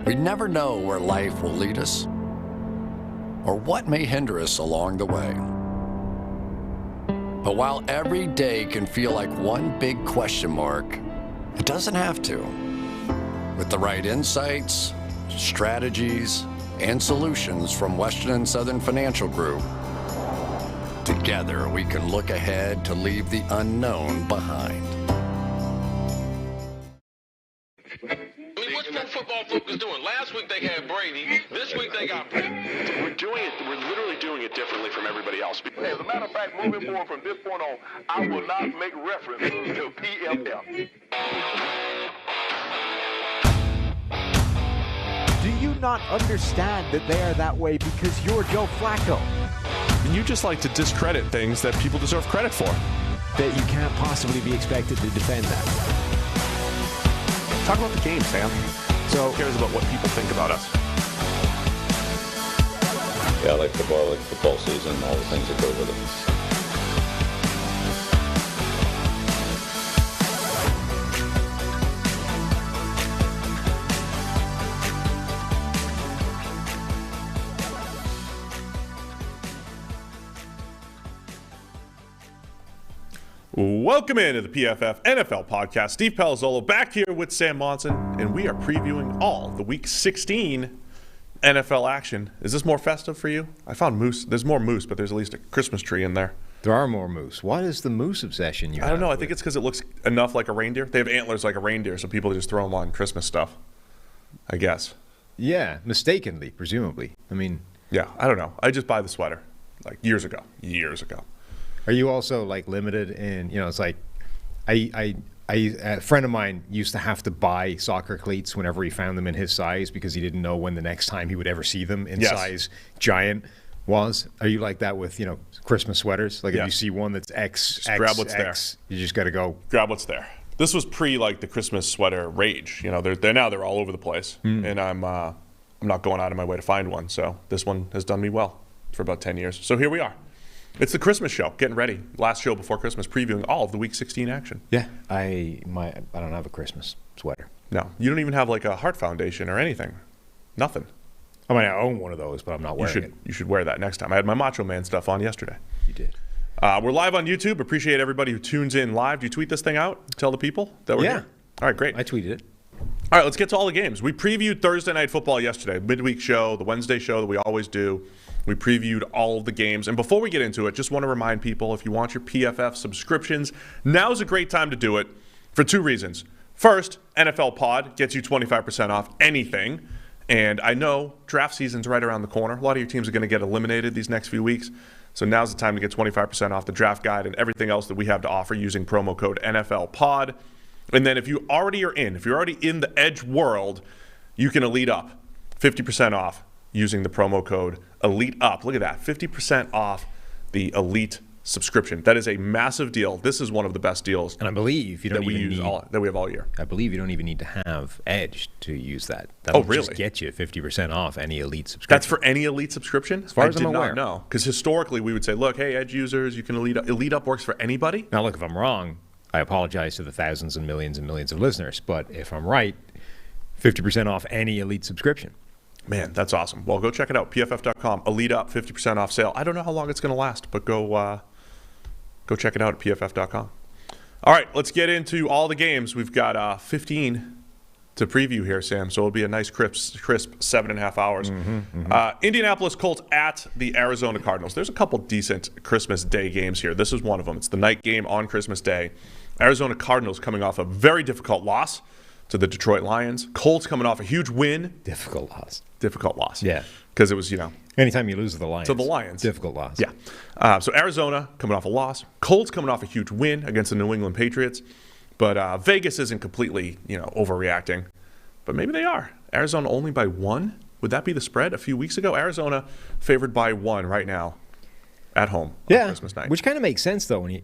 We never know where life will lead us or what may hinder us along the way. But while every day can feel like one big question mark, it doesn't have to. With the right insights, strategies, and solutions from Western and Southern Financial Group, together we can look ahead to leave the unknown behind. Football focus doing. Last week they had Brady. This week they got Brady. We're literally doing it differently from everybody else. As a matter of fact, moving forward from this point on, I will not make reference to PFF. Do you not understand that they are that way because you're Joe Flacco? You just like to discredit things that people deserve credit for. That you can't possibly be expected to defend that. Talk about the game, Sam. So who cares about what people think about us? Yeah, I like football, I like football season, all the things that go with it. Welcome into the PFF NFL podcast. Steve Palazzolo back here with Sam Monson, and we are previewing all the Week 16 NFL action. Is this more festive for you? I found moose. There's more moose, but there's at least a Christmas tree in there. There are more moose. What is the moose obsession you have? I don't know. I think it's because it looks enough like a reindeer. They have antlers like a reindeer, so people just throw them on Christmas stuff, I guess. Yeah, mistakenly, presumably. I mean... Yeah, I don't know. I just buy the sweater, like years ago. Are you also like limited in, it's like a friend of mine used to have to buy soccer cleats whenever he found them in his size because he didn't know when the next time he would ever see them in size giant was. Are you like that with, Christmas sweaters? Like if you see one that's X, grab what's there. You just got to go. Grab what's there. This was pre like the Christmas sweater rage. They're all over the place. And I'm not going out of my way to find one. So this one has done me well for about 10 years. So here we are. It's the Christmas show, getting ready. Last show before Christmas, previewing all of the Week 16 action. Yeah, I don't have a Christmas sweater. No, you don't even have like a heart foundation or anything. Nothing. I mean, I own one of those, but I'm not wearing it. You should wear that next time. I had my Macho Man stuff on yesterday. You did. We're live on YouTube. Appreciate everybody who tunes in live. Do you tweet this thing out? Tell the people that we're here? All right, great. I tweeted it. All right, let's get to all the games. We previewed Thursday Night Football yesterday, midweek show, the Wednesday show that we always do. We previewed all of the games. And before we get into it, just want to remind people, if you want your PFF subscriptions, now's a great time to do it for two reasons. First, NFL Pod gets you 25% off anything. And I know draft season's right around the corner. A lot of your teams are going to get eliminated these next few weeks. So now's the time to get 25% off the draft guide and everything else that we have to offer using promo code NFL Pod. And then if you're already in the Edge world, you can Elite Up 50% off using the promo code Elite Up. Look at that, 50% off the Elite subscription. That is a massive deal. This is one of the best deals. And I believe you don't that we have all year. I believe you don't even need to have Edge to use that. That'll just really? Get you 50% off any Elite subscription. That's for any Elite subscription? As far as I'm aware. I did not know. Because historically we would say, look, hey, Edge users, you can Elite Up. Elite Up works for anybody? Now, look, if I'm wrong, I apologize to the thousands and millions of listeners. But if I'm right, 50% off any Elite subscription. Man, that's awesome. Well, go check it out. PFF.com. Elite Up, 50% off sale. I don't know how long it's going to last, but go check it out at PFF.com. All right, let's get into all the games. We've got 15 to preview here, Sam. So it'll be a nice crisp 7.5 hours. Indianapolis Colts at the Arizona Cardinals. There's a couple decent Christmas Day games here. This is one of them. It's the night game on Christmas Day. Arizona Cardinals coming off a very difficult loss to the Detroit Lions. Colts coming off a huge win. Difficult loss. Yeah. Because it was, anytime you lose to the Lions. To the Lions. Difficult loss. Yeah. So Arizona coming off a loss. Colts coming off a huge win against the New England Patriots. But Vegas isn't completely, overreacting. But maybe they are. Arizona only by 1. Would that be the spread a few weeks ago? Arizona favored by 1 right now at home on Christmas night. Which kind of makes sense, though. When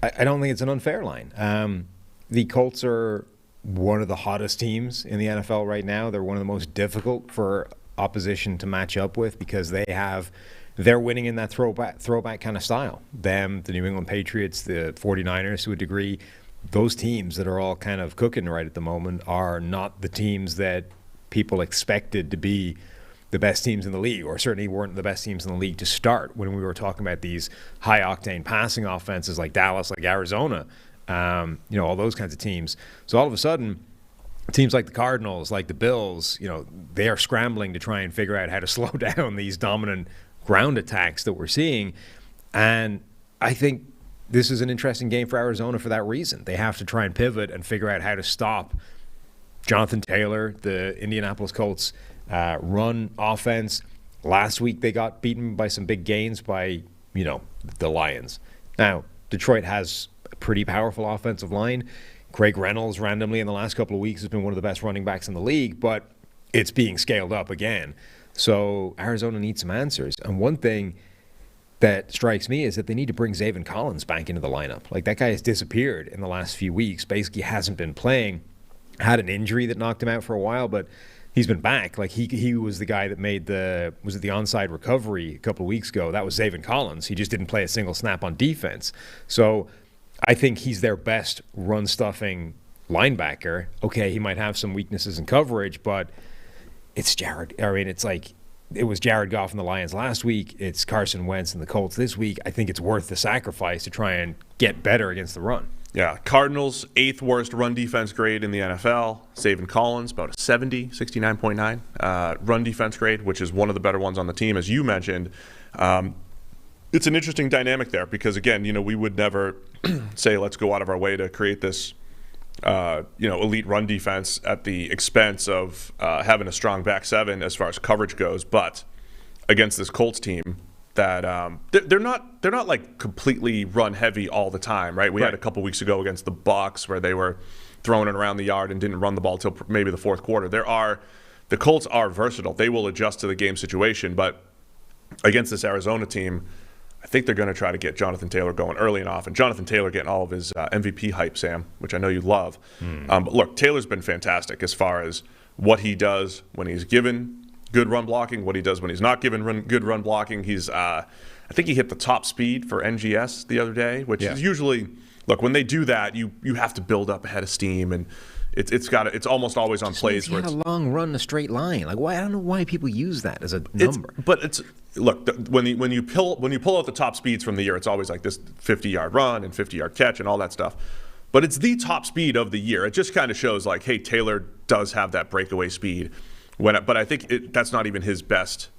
I don't think it's an unfair line. The Colts are one of the hottest teams in the NFL right now. They're one of the most difficult for opposition to match up with because they're winning in that throwback kind of style. Them, the New England Patriots, the 49ers to a degree, those teams that are all kind of cooking right at the moment are not the teams that people expected to be the best teams in the league, or certainly weren't the best teams in the league to start when we were talking about these high-octane passing offenses like Dallas, like Arizona, all those kinds of teams. So all of a sudden, teams like the Cardinals, like the Bills, they are scrambling to try and figure out how to slow down these dominant ground attacks that we're seeing. And I think this is an interesting game for Arizona for that reason. They have to try and pivot and figure out how to stop Jonathan Taylor, the Indianapolis Colts run offense. Last week they got beaten by some big gains by, the Lions. Now, Detroit has a pretty powerful offensive line. Craig Reynolds randomly in the last couple of weeks has been one of the best running backs in the league, but it's being scaled up again. So Arizona needs some answers. And one thing that strikes me is that they need to bring Zaven Collins back into the lineup. Like, that guy has disappeared in the last few weeks, basically hasn't been playing, had an injury that knocked him out for a while, but he's been back. Like, he was the guy that made was it the onside recovery a couple of weeks ago? That was Zaven Collins. He just didn't play a single snap on defense. So I think he's their best run-stuffing linebacker. Okay, he might have some weaknesses in coverage, but it's Jared. I mean, it's like it was Jared Goff and the Lions last week. It's Carson Wentz and the Colts this week. I think it's worth the sacrifice to try and get better against the run. Yeah, Cardinals, 8th worst run defense grade in the NFL. Zaven Collins, about a 69.9 run defense grade, which is one of the better ones on the team, as you mentioned. It's an interesting dynamic there because, again, we would never say let's go out of our way to create this, elite run defense at the expense of having a strong back seven as far as coverage goes. But against this Colts team, that they're not like completely run heavy all the time, right? We had a couple weeks ago against the Bucs where they were throwing it around the yard and didn't run the ball till maybe the fourth quarter. The Colts are versatile. They will adjust to the game situation, but against this Arizona team, I think they're going to try to get Jonathan Taylor going early and often. Jonathan Taylor getting all of his MVP hype, Sam, which I know you love. But look, Taylor's been fantastic as far as what he does when he's given good run blocking, what he does when he's not given good run blocking. He's, I think he hit the top speed for NGS the other day, which is usually, look, when they do that, you have to build up a head of steam, and it's almost always on plays where it's a long run, a straight line. Like, why? I don't know why people use that as a number. When you pull out the top speeds from the year, it's always like this 50-yard run and 50-yard catch and all that stuff. But it's the top speed of the year. It just kind of shows like, hey, Taylor does have that breakaway speed. But I think that's not even his best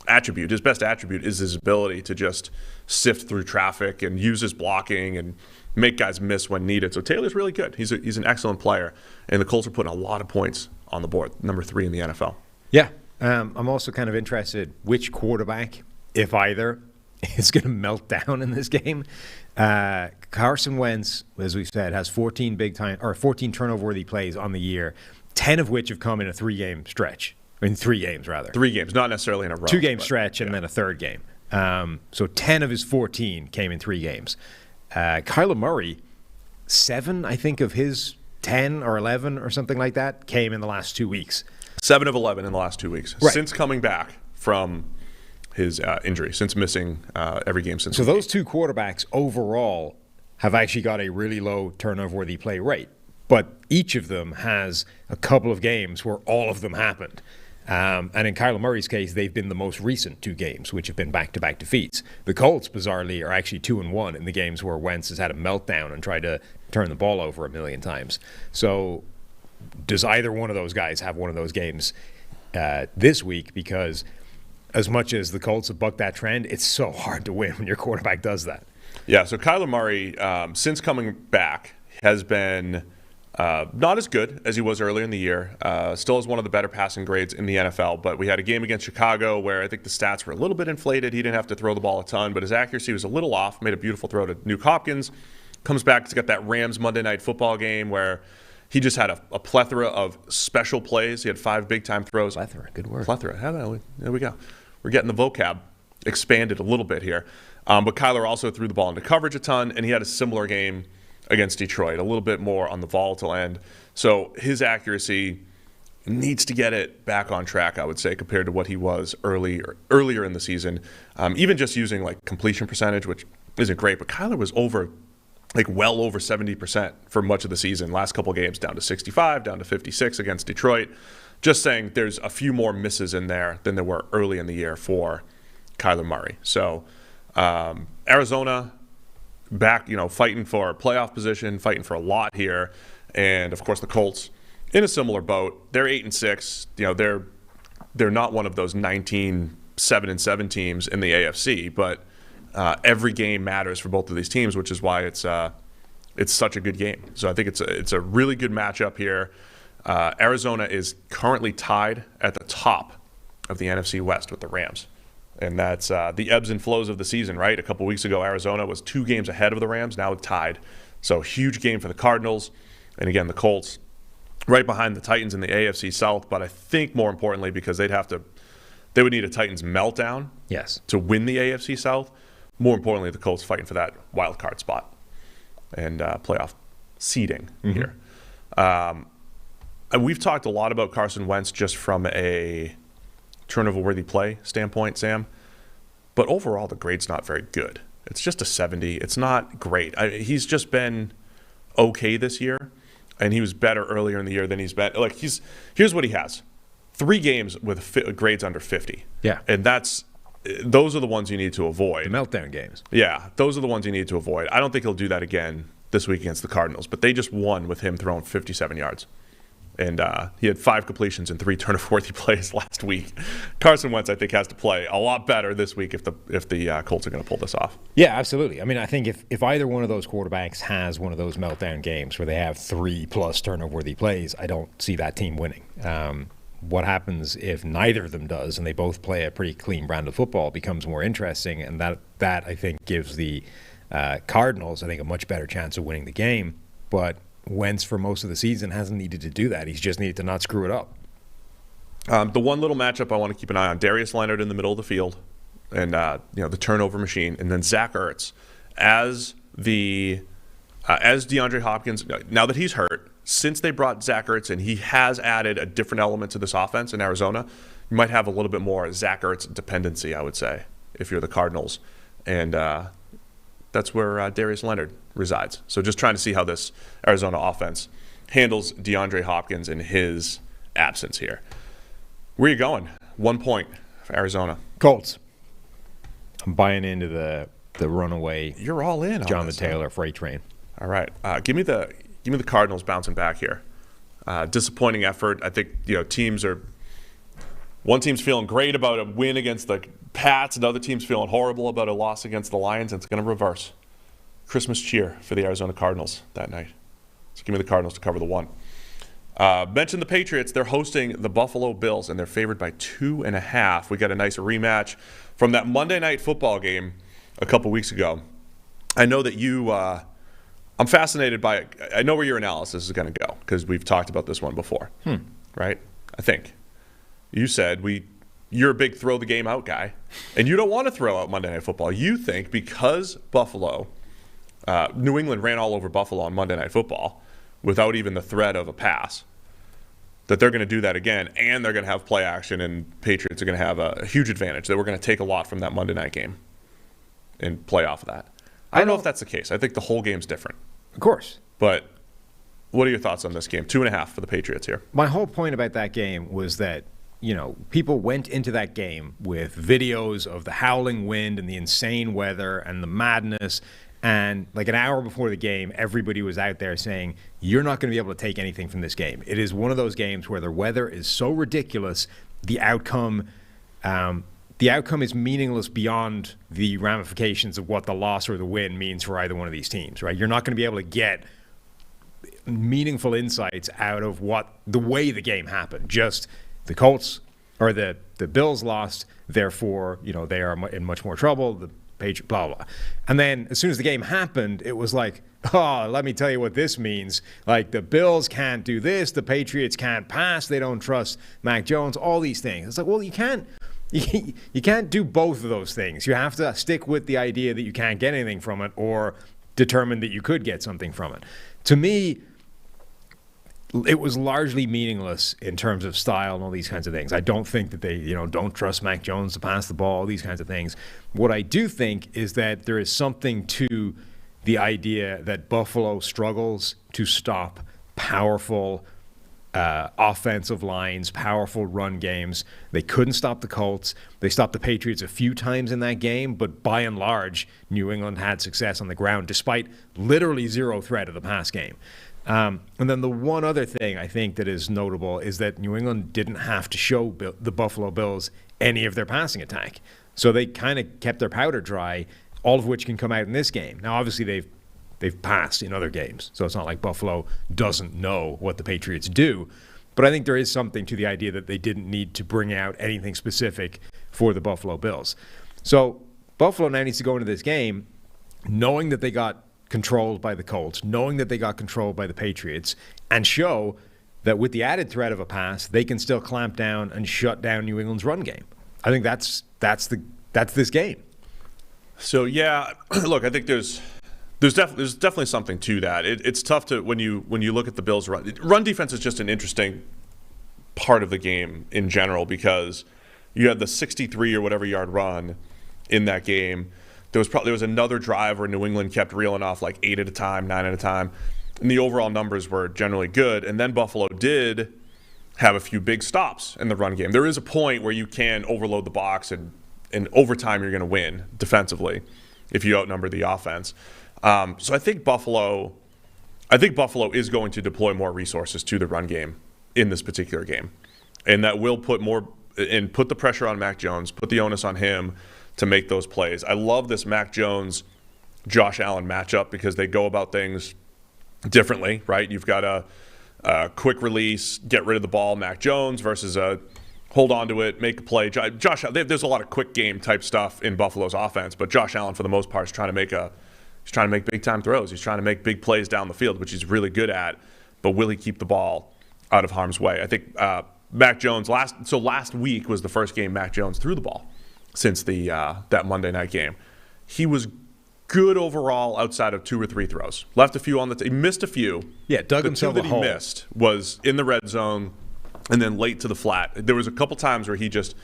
attribute. His best attribute is his ability to just sift through traffic and use his blocking and make guys miss when needed. So Taylor's really good. He's an excellent player, and the Colts are putting a lot of points on the board, number 3 in the NFL. Yeah. I'm also kind of interested which quarterback, if either, is going to melt down in this game. Carson Wentz, as we've said, has 14 turnover-worthy plays on the year, 10 of which have come in a 3-game stretch. I mean, 3 games, rather. 3 games, not necessarily in a row. 2-game stretch and then a third game. So 10 of his 14 came in 3 games. Kyler Murray, 7, I think, of his 10 or 11 or something like that came in the last 2 weeks. 7 of 11 in the last 2 weeks. Right. Since coming back from his injury, since missing every game since. So those 2 quarterbacks overall have actually got a really low turnover-worthy play rate. But each of them has a couple of games where all of them happened. And in Kyler Murray's case, they've been the most recent 2 games, which have been back-to-back defeats. The Colts, bizarrely, are actually 2-1 in the games where Wentz has had a meltdown and tried to turn the ball over a million times. So does either one of those guys have one of those games this week? Because as much as the Colts have bucked that trend, it's so hard to win when your quarterback does that. Yeah, so Kyler Murray, since coming back, has been not as good as he was earlier in the year. Still has one of the better passing grades in the NFL, but we had a game against Chicago where I think the stats were a little bit inflated. He didn't have to throw the ball a ton, but his accuracy was a little off. Made a beautiful throw to Nuke Hopkins. Comes back to get that Rams Monday Night Football game where he just had a plethora of special plays. He had 5 big-time throws. Plethora, good word. Plethora. There we go. We're getting the vocab expanded a little bit here. But Kyler also threw the ball into coverage a ton, and he had a similar game against Detroit, a little bit more on the volatile end. So his accuracy needs to get it back on track, I would say, compared to what he was earlier in the season. Even just using like completion percentage, which isn't great, but Kyler was well over 70% for much of the season. Last couple games down to 65, down to 56 against Detroit. Just saying there's a few more misses in there than there were early in the year for Kyler Murray. So Arizona back, fighting for playoff position, fighting for a lot here. And, of course, the Colts in a similar boat. They're 8-6. They're not one of those 19 7-7 teams in the AFC, but every game matters for both of these teams, which is why it's such a good game. So I think it's a really good matchup here. Arizona is currently tied at the top of the NFC West with the Rams. And that's the ebbs and flows of the season, right? A couple weeks ago, Arizona was 2 games ahead of the Rams, now tied. So huge game for the Cardinals. And again, the Colts right behind the Titans in the AFC South. But I think more importantly, because they would need a Titans meltdown to win the AFC South. More importantly, the Colts fighting for that wild card spot and playoff seeding here. We've talked a lot about Carson Wentz just from a turnover-worthy play standpoint, Sam. But overall, the grade's not very good. It's just a 70. It's not great. He's just been okay this year, and he was better earlier in the year than he's been. Here's what he has: 3 games with grades under 50. Yeah, and those are the ones you need to avoid. The meltdown games. Yeah, those are the ones you need to avoid. I don't think he'll do that again this week against the Cardinals, but they just won with him throwing 57 yards. And he had 5 completions and 3 turnover-worthy plays last week. Carson Wentz, I think, has to play a lot better this week if the Colts are going to pull this off. Yeah, absolutely. I mean, I think if either one of those quarterbacks has one of those meltdown games where they have 3+ turnover-worthy plays, I don't see that team winning. What happens if neither of them does and they both play a pretty clean brand of football becomes more interesting, and that I think gives the Cardinals, I think, a much better chance of winning the game. But Wentz, for most of the season, hasn't needed to do that. He's just needed to not screw it up. The one little matchup I want to keep an eye on: Darius Leonard in the middle of the field, and the turnover machine, and then Zach Ertz as DeAndre Hopkins. Now that he's hurt, since they brought Zach Ertz in, he has added a different element to this offense in Arizona. You might have a little bit more Zach Ertz dependency, I would say, if you're the Cardinals, and that's where Darius Leonard resides. So just trying to see how this Arizona offense handles DeAndre Hopkins in his absence here. Where are you going? 1 point for Arizona. Colts. I'm buying into the runaway. You're all in on Jonathan Taylor freight train. All right. Give me the Cardinals bouncing back here. Disappointing effort. I think one team's feeling great about a win against the Pats, another team's feeling horrible about a loss against the Lions, and it's going to reverse. Christmas cheer for the Arizona Cardinals that night. So give me the Cardinals to cover the 1. Mentioned the Patriots. They're hosting the Buffalo Bills, and they're favored by 2.5. We got a nice rematch from that Monday Night Football game a couple weeks ago. I know that I'm fascinated by it. I know where your analysis is going to go because we've talked about this one before, right? I think. You said you're a big throw the game out guy, and you don't want to throw out Monday Night Football. You think because New England ran all over Buffalo on Monday Night Football without even the threat of a pass, that they're going to do that again, and they're going to have play action, and Patriots are going to have a huge advantage, that we're going to take a lot from that Monday night game and play off of that. I don't know if that's the case. I think the whole game's different. Of course. But what are your thoughts on this game? 2.5 for the Patriots here. My whole point about that game was that people went into that game with videos of the howling wind and the insane weather and the madness, And like an hour before the game, everybody was out there saying, you're not going to be able to take anything from this game. It is one of those games where the weather is so ridiculous, the outcome is meaningless beyond the ramifications of what the loss or the win means for either one of these teams, right? You're not going to be able to get meaningful insights out of the way the game happened. Just the Colts or the Bills lost, therefore, they are in much more trouble. The Patriots, blah, blah. And then as soon as the game happened, it was like, oh, let me tell you what this means. Like, the Bills can't do this. The Patriots can't pass. They don't trust Mac Jones, all these things. It's like, well, you can't do both of those things. You have to stick with the idea that you can't get anything from it or determine that you could get something from it. To me, it was largely meaningless in terms of style and all these kinds of things. I don't think that they, don't trust Mac Jones to pass the ball, these kinds of things. What I do think is that there is something to the idea that Buffalo struggles to stop powerful offensive lines, powerful run games. They couldn't stop the Colts. They stopped the Patriots a few times in that game, but by and large, New England had success on the ground despite literally zero threat of the pass game. And then the one other thing I think that is notable is that New England didn't have to show the Buffalo Bills any of their passing attack. So they kind of kept their powder dry, all of which can come out in this game. Now, obviously, they've passed in other games, so it's not like Buffalo doesn't know what the Patriots do. But I think there is something to the idea that they didn't need to bring out anything specific for the Buffalo Bills. So Buffalo now needs to go into this game knowing that they got controlled by the Colts, knowing that they got controlled by the Patriots, and show that with the added threat of a pass, they can still clamp down and shut down New England's run game. I think that's this game. So yeah, look, I think there's definitely something to that. It's tough to when you look at the Bills' run defense is just an interesting part of the game in general because you had the 63 or whatever yard run in that game. There was another drive where New England kept reeling off like 8 at a time, 9 at a time, and the overall numbers were generally good. And then Buffalo did have a few big stops in the run game. There is a point where you can overload the box, and in overtime you're going to win defensively if you outnumber the offense. So I think Buffalo is going to deploy more resources to the run game in this particular game, and that will put the pressure on Mac Jones, put the onus on him to make those plays. I love this Mac Jones, Josh Allen matchup because they go about things differently, right? You've got a quick release, get rid of the ball, Mac Jones versus a hold on to it, make a play. There's a lot of quick game type stuff in Buffalo's offense, but Josh Allen for the most part is trying to make big time throws. He's trying to make big plays down the field, which he's really good at. But will he keep the ball out of harm's way? I think Mac Jones last week was the first game Mac Jones threw the ball since that Monday night game. He was good overall outside of 2 or 3 throws. Left a few on he missed a few. Yeah, dug himself a hole. The 2 that he missed was in the red zone and then late to the flat. There was a couple times where he just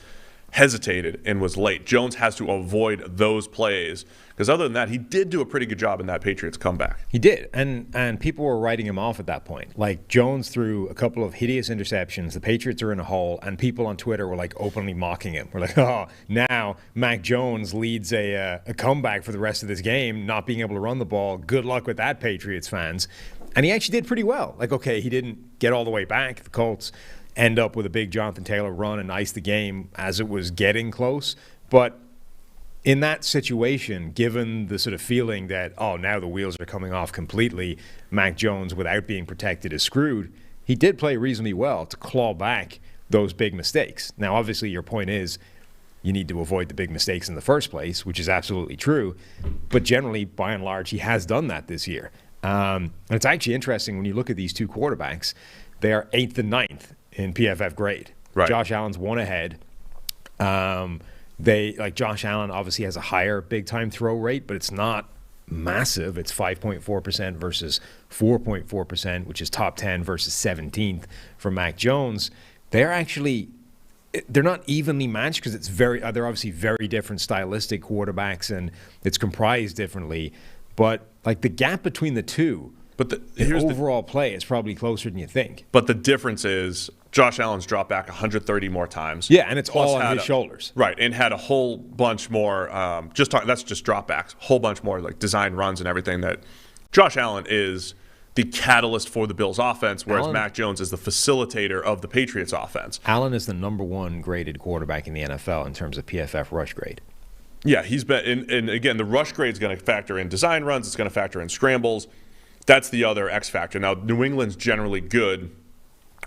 hesitated and was late. Jones has to avoid those plays because other than that, he did do a pretty good job in that Patriots comeback. He did, and people were writing him off at that point. Like, Jones threw a couple of hideous interceptions. The Patriots are in a hole, and people on Twitter were like openly mocking him. We're like, oh, now Mac Jones leads a comeback for the rest of this game, not being able to run the ball. Good luck with that, Patriots fans. And he actually did pretty well. Like, okay, he didn't get all the way back. The Colts end up with a big Jonathan Taylor run and ice the game as it was getting close. But in that situation, given the sort of feeling that, oh, now the wheels are coming off completely, Mac Jones, without being protected, is screwed, he did play reasonably well to claw back those big mistakes. Now, obviously, your point is you need to avoid the big mistakes in the first place, which is absolutely true. But generally, by and large, he has done that this year. And it's actually interesting when you look at these two quarterbacks. They are 8th and 9th in PFF grade. Right. Josh Allen's one ahead. Josh Allen obviously has a higher big-time throw rate, but it's not massive. It's 5.4% versus 4.4%, which is top 10 versus 17th for Mac Jones. They're not evenly matched because they're obviously very different stylistic quarterbacks and it's comprised differently. But like the gap between the two But the overall play is probably closer than you think. But the difference is Josh Allen's dropped back 130 more times. Yeah, and it's all on his shoulders. Right, and had a whole bunch more, that's just dropbacks, a whole bunch more like design runs and everything that Josh Allen is the catalyst for the Bills offense, whereas Mac Jones is the facilitator of the Patriots offense. Allen is the number 1 graded quarterback in the NFL in terms of PFF rush grade. Yeah, he's been, and again, the rush grade is going to factor in design runs, it's going to factor in scrambles. That's the other X factor. Now, New England's generally good,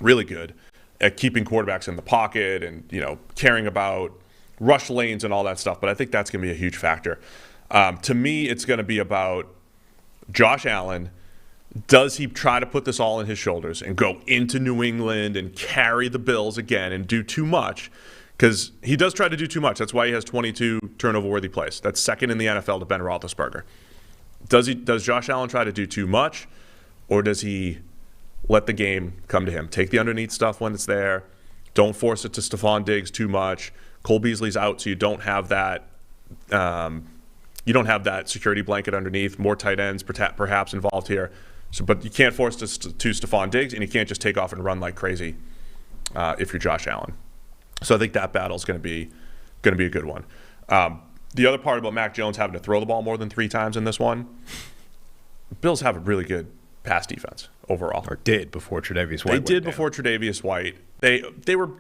really good, at keeping quarterbacks in the pocket and, caring about rush lanes and all that stuff, but I think that's going to be a huge factor. To me, it's going to be about Josh Allen. Does he try to put this all on his shoulders and go into New England and carry the Bills again and do too much? Because he does try to do too much. That's why he has 22 turnover-worthy plays. That's second in the NFL to Ben Roethlisberger. Does Josh Allen try to do too much, or does he let the game come to him? Take the underneath stuff when it's there. Don't force it to Stephon Diggs too much. Cole Beasley's out, so you don't have that. You don't have that security blanket underneath. More tight ends perhaps involved here. So, but you can't force this to Stephon Diggs, and you can't just take off and run like crazy if you're Josh Allen. So I think that battle is going to be a good one. The other part about Mac Jones having to throw the ball more than 3 times in this one, Bills have a really good pass defense overall. Or did before Tre'Davious White. They did before Tre'Davious White. They were.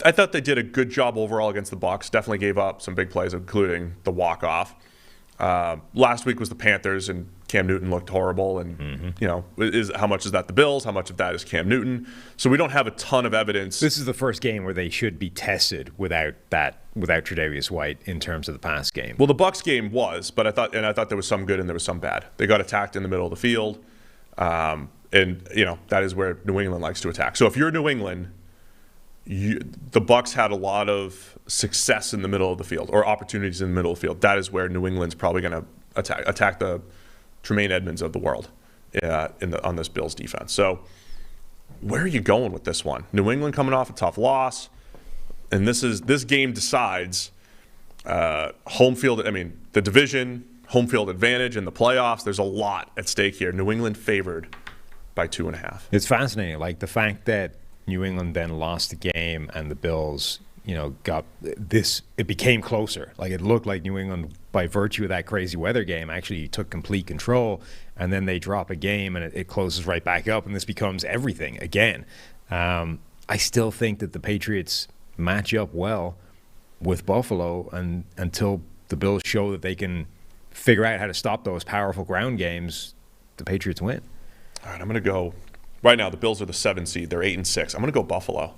I thought they did a good job overall against the Bucs. Definitely gave up some big plays, including the walk-off. Last week was the Panthers, and Cam Newton looked horrible. And how much is that the Bills? How much of that is Cam Newton? So we don't have a ton of evidence. This is the first game where they should be tested without Tre'Davious White in terms of the pass game. Well, the Bucs game was, but I thought there was some good and there was some bad. They got attacked in the middle of the field, and that is where New England likes to attack. So if you're New England, the Bucs had a lot of success in the middle of the field or opportunities in the middle of the field. That is where New England's probably going to attack the Tremaine Edmonds of the world on this Bills defense. So where are you going with this one? New England coming off a tough loss, and this game decides home field. I mean, the division, home field advantage in the playoffs. There's a lot at stake here. New England favored by 2.5. It's fascinating, like the fact that New England then lost the game and the Bills, got this. It became closer. Like it looked like New England, by virtue of that crazy weather game, actually took complete control. And then they drop a game and it closes right back up, and this becomes everything again. I still think that the Patriots match up well with Buffalo, and until the Bills show that they can figure out how to stop those powerful ground games, the Patriots win. All right, I'm going to go. Right now, the Bills are the 7th seed. They're 8-6. I'm going to go Buffalo.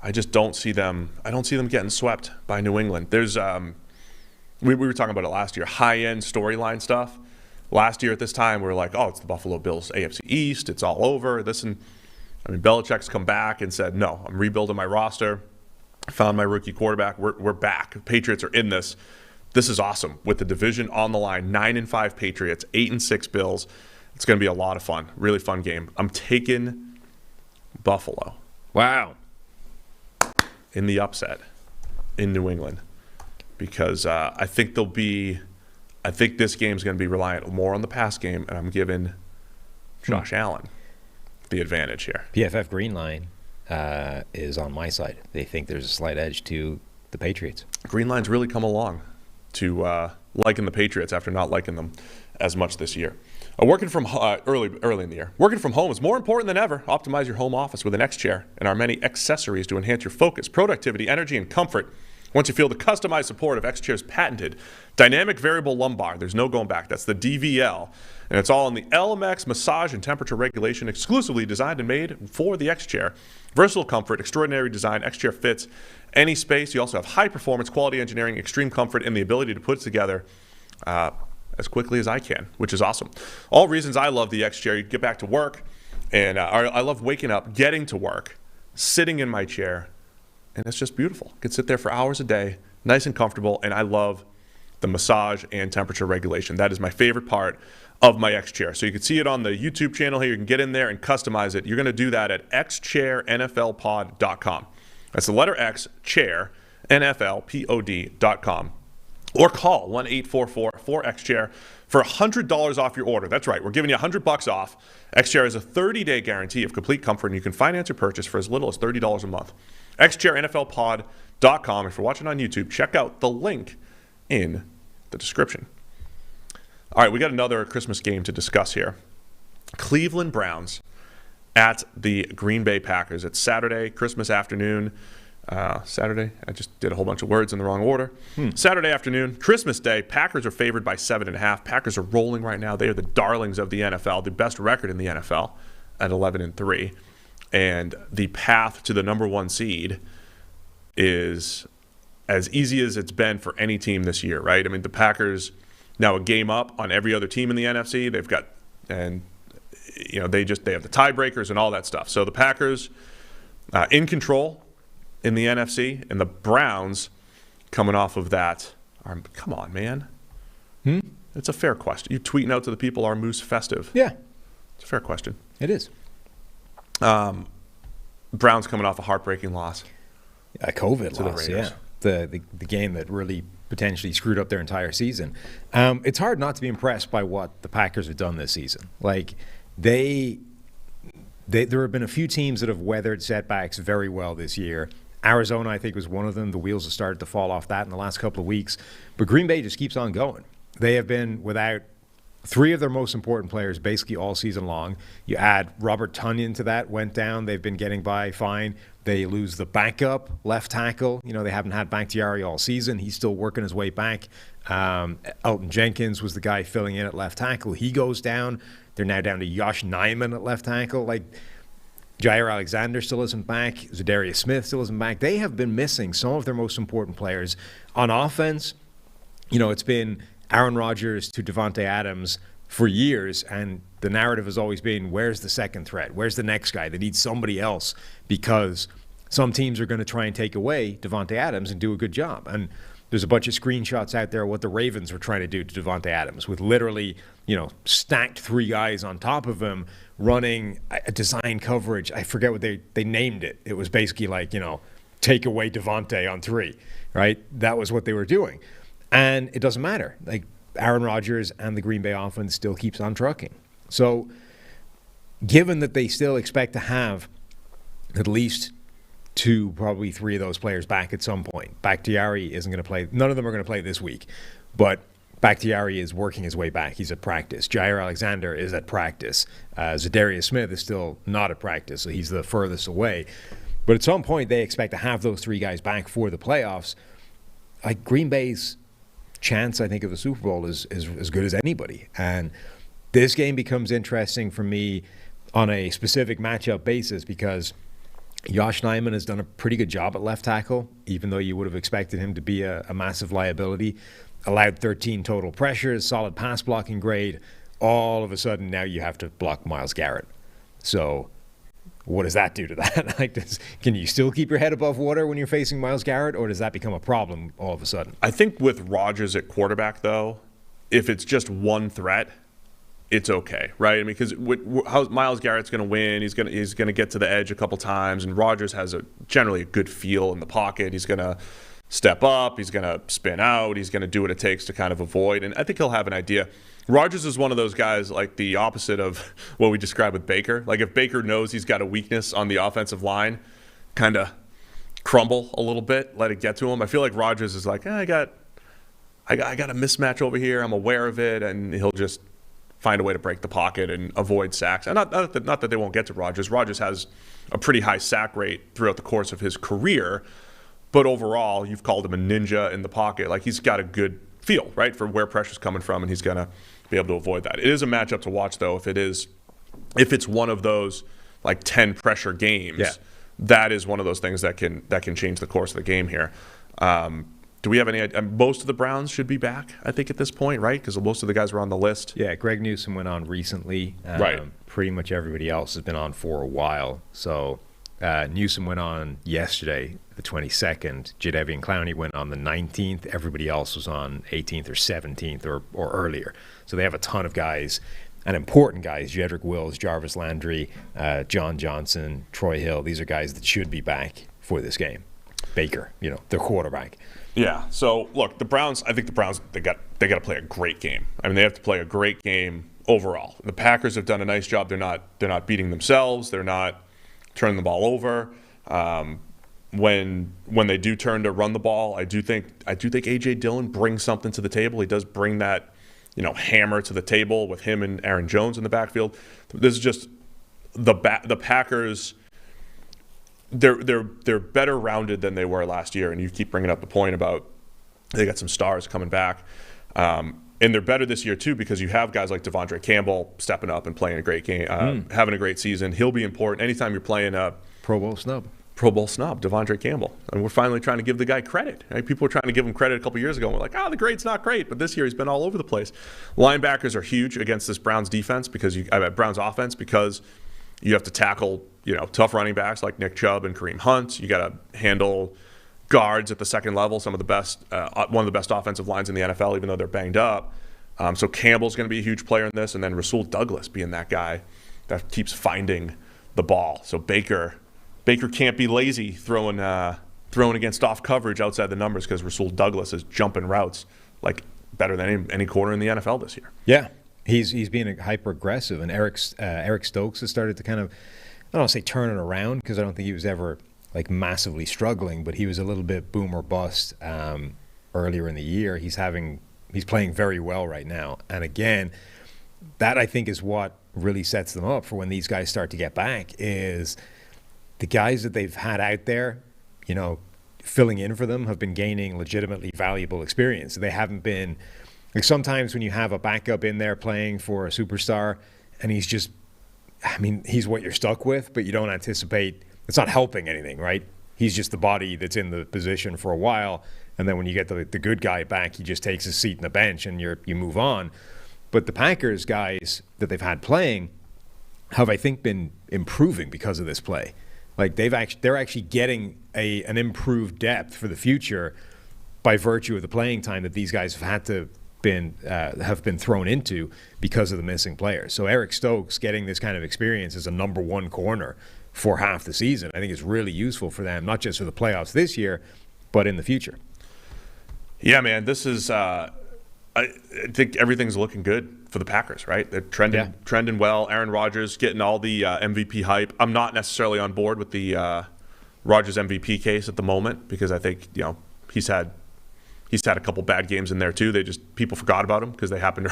I just don't see them. I don't see them getting swept by New England. There's we were talking about it last year. High-end storyline stuff. Last year at this time, we were like, oh, it's the Buffalo Bills AFC East. It's all over. Belichick's come back and said, no, I'm rebuilding my roster. I found my rookie quarterback. We're back. Patriots are in this. This is awesome with the division on the line. 9-5 Patriots, 8-6 Bills. It's going to be a lot of fun. Really fun game. I'm taking Buffalo. Wow. In the upset in New England, because I think this game's going to be reliant more on the pass game, and I'm giving Josh Allen the advantage here. PFF Green Line is on my side. They think there's a slight edge to the Patriots. Green Line's really come along to liking the Patriots after not liking them as much this year. Working from early in the year. Working from home is more important than ever. Optimize your home office with an X chair and our many accessories to enhance your focus, productivity, energy, and comfort. Once you feel the customized support of X Chair's patented dynamic variable lumbar, there's no going back. That's the DVL. And it's all in the LMX massage and temperature regulation, exclusively designed and made for the X Chair. Versatile comfort, extraordinary design. X Chair fits any space. You also have high performance, quality engineering, extreme comfort, and the ability to put it together as quickly as I can, which is awesome. All reasons I love the X Chair. You get back to work, and I love waking up, getting to work, sitting in my chair, and it's just beautiful. I can sit there for hours a day, nice and comfortable, and I love the massage and temperature regulation. That is my favorite part of my X Chair. So you can see it on the YouTube channel here. You can get in there and customize it. You're going to do that at xchairnflpod.com. That's the letter X, chair, NFLPOD.com. Or call 1-844-4XChair for $100 off your order. That's right. We're giving you $100 off. XChair has a 30-day guarantee of complete comfort, and you can finance your purchase for as little as $30 a month. XChairNFLpod.com. If you're watching on YouTube, check out the link in the description. All right, we got another Christmas game to discuss here. Cleveland Browns at the Green Bay Packers. It's Saturday, Christmas afternoon. Saturday, I just did a whole bunch of words in the wrong order. Saturday afternoon, Christmas Day. Packers are favored by 7.5. Packers are rolling right now. They are the darlings of the NFL, the best record in the NFL at 11-3. And the path to the number one seed is as easy as it's been for any team this year, right? I mean, the Packers now a game up on every other team in the NFC. They've got, and you know, they have the tiebreakers and all that stuff. So the Packers in control in the NFC, and the Browns coming off of that. Come on, man. It's a fair question. You tweeting out to the people, "Our moose festive." Yeah, it's a fair question. it is. Browns coming off a heartbreaking loss. A COVID to the loss, Raiders. yeah. The game that really potentially screwed up their entire season. It's hard not to be impressed by what the Packers have done this season. Like, there have been a few teams that have weathered setbacks very well this year. Arizona, I think, was one of them. The wheels have started to fall off that in the last couple of weeks. But Green Bay just keeps on going. They have been without three of their most important players basically all season long. You add Robert Tonyan to that, went down. They've been getting by fine. They lose the backup left tackle. You know, they haven't had Bakhtiari all season. He's still working his way back. Elton Jenkins was the guy filling in at left tackle. He goes down. They're now down to Josh Nijman at left tackle. Like, Jair Alexander still isn't back. Zadarius Smith still isn't back. They have been missing some of their most important players. On offense, you know, it's been Aaron Rodgers to Devontae Adams for years, and the narrative has always been, where's the second threat? Where's the next guy? They need somebody else because some teams are going to try and take away Devontae Adams and do a good job. And there's a bunch of screenshots out there of what the Ravens were trying to do to Devontae Adams with literally, you know, stacked three guys on top of him running a design coverage. I forget what they named it. It was basically like, you know, take away Devontae on three, right? That was what they were doing. And it doesn't matter. Like, Aaron Rodgers and the Green Bay offense still keeps on trucking. So given that they still expect to have at least two, probably three of those players back at some point. Bakhtiari isn't going to play. None of them are going to play this week. But Bakhtiari is working his way back. He's at practice. Jair Alexander is at practice. Zadarius Smith is still not at practice, so he's the furthest away. But at some point, they expect to have those three guys back for the playoffs. Like, Green Bay's chance, I think, of the Super Bowl is as good as anybody. And this game becomes interesting for me on a specific matchup basis because Josh Nijman has done a pretty good job at left tackle, even though you would have expected him to be a massive liability. Allowed 13 total pressures, solid pass blocking grade. All of a sudden, now you have to block Myles Garrett. So what does that do to that? Like, can you still keep your head above water when you're facing Myles Garrett, or does that become a problem all of a sudden? I think with Rodgers at quarterback, though, if it's just one threat, it's okay, right? I mean, because how Myles Garrett's going to win, he's going to get to the edge a couple times, and Rodgers has generally a good feel in the pocket. He's going to step up, he's going to spin out, he's going to do what it takes to kind of avoid, and I think he'll have an idea. Rodgers is one of those guys, like the opposite of what we described with Baker. Like, if Baker knows he's got a weakness on the offensive line, kind of crumble a little bit, let it get to him. I feel like Rodgers is like, I got a mismatch over here, I'm aware of it, and he'll just find a way to break the pocket and avoid sacks. And not that they won't get to Rodgers. Rodgers has a pretty high sack rate throughout the course of his career, but overall, you've called him a ninja in the pocket. Like, he's got a good feel, right, for where pressure's coming from, and he's going to be able to avoid that. It is a matchup to watch, though, if it's one of those, like, 10 pressure games. Yeah. That is one of those things that can change the course of the game here. Do we have any idea? Most of the Browns should be back, I think, at this point, right? Because most of the guys were on the list. Yeah, Greg Newsome went on recently. Right. Pretty much everybody else has been on for a while. So Newsome went on yesterday, the 22nd. Jadeveon Clowney went on the 19th. Everybody else was on 18th or 17th or earlier. So they have a ton of guys, and important guys, Jedrick Wills, Jarvis Landry, John Johnson, Troy Hill. These are guys that should be back for this game. Baker, their quarterback. Yeah. So look, the Browns. I think the Browns they got to play a great game. I mean, they have to play a great game overall. The Packers have done a nice job. They're not beating themselves. They're not turning the ball over. When they do turn to run the ball, I do think A.J. Dillon brings something to the table. He does bring that, hammer to the table with him and Aaron Jones in the backfield. This is just the Packers. They're better rounded than they were last year, and you keep bringing up the point about they got some stars coming back, and they're better this year too because you have guys like Devondre Campbell stepping up and playing a great game, having a great season. He'll be important anytime you're playing a Pro Bowl snub, Devondre Campbell, and we're finally trying to give the guy credit. Right? People were trying to give him credit a couple years ago, and we're like, the grade's not great, but this year he's been all over the place. Linebackers are huge against this Browns defense Browns offense because you have to tackle, tough running backs like Nick Chubb and Kareem Hunt. You got to handle guards at the second level, one of the best offensive lines in the NFL, even though they're banged up. So Campbell's going to be a huge player in this, and then Rasul Douglas being that guy that keeps finding the ball. So Baker can't be lazy throwing against off coverage outside the numbers because Rasul Douglas is jumping routes like better than any corner in the NFL this year. Yeah. He's being hyper aggressive, and Eric Stokes has started to kind of, I don't want to say turn it around because I don't think he was ever like massively struggling, but he was a little bit boom or bust earlier in the year. He's playing very well right now, and again, that I think is what really sets them up for when these guys start to get back. Is the guys that they've had out there, filling in for them have been gaining legitimately valuable experience. They haven't been. Like sometimes when you have a backup in there playing for a superstar and he's what you're stuck with, but you don't anticipate, it's not helping anything, right? He's just the body that's in the position for a while. And then when you get the good guy back, he just takes his seat in the bench and you move on. But the Packers guys that they've had playing have, I think, been improving because of this play. Like they're actually getting an improved depth for the future by virtue of the playing time that these guys have been thrown into because of the missing players. So Eric Stokes getting this kind of experience as a number one corner for half the season, I think is really useful for them, not just for the playoffs this year, but in the future. Yeah, man, this is. I think everything's looking good for the Packers, right? They're trending well. Aaron Rodgers getting all the MVP hype. I'm not necessarily on board with the Rodgers MVP case at the moment because I think he's had a couple bad games in there too. People forgot about him because they happened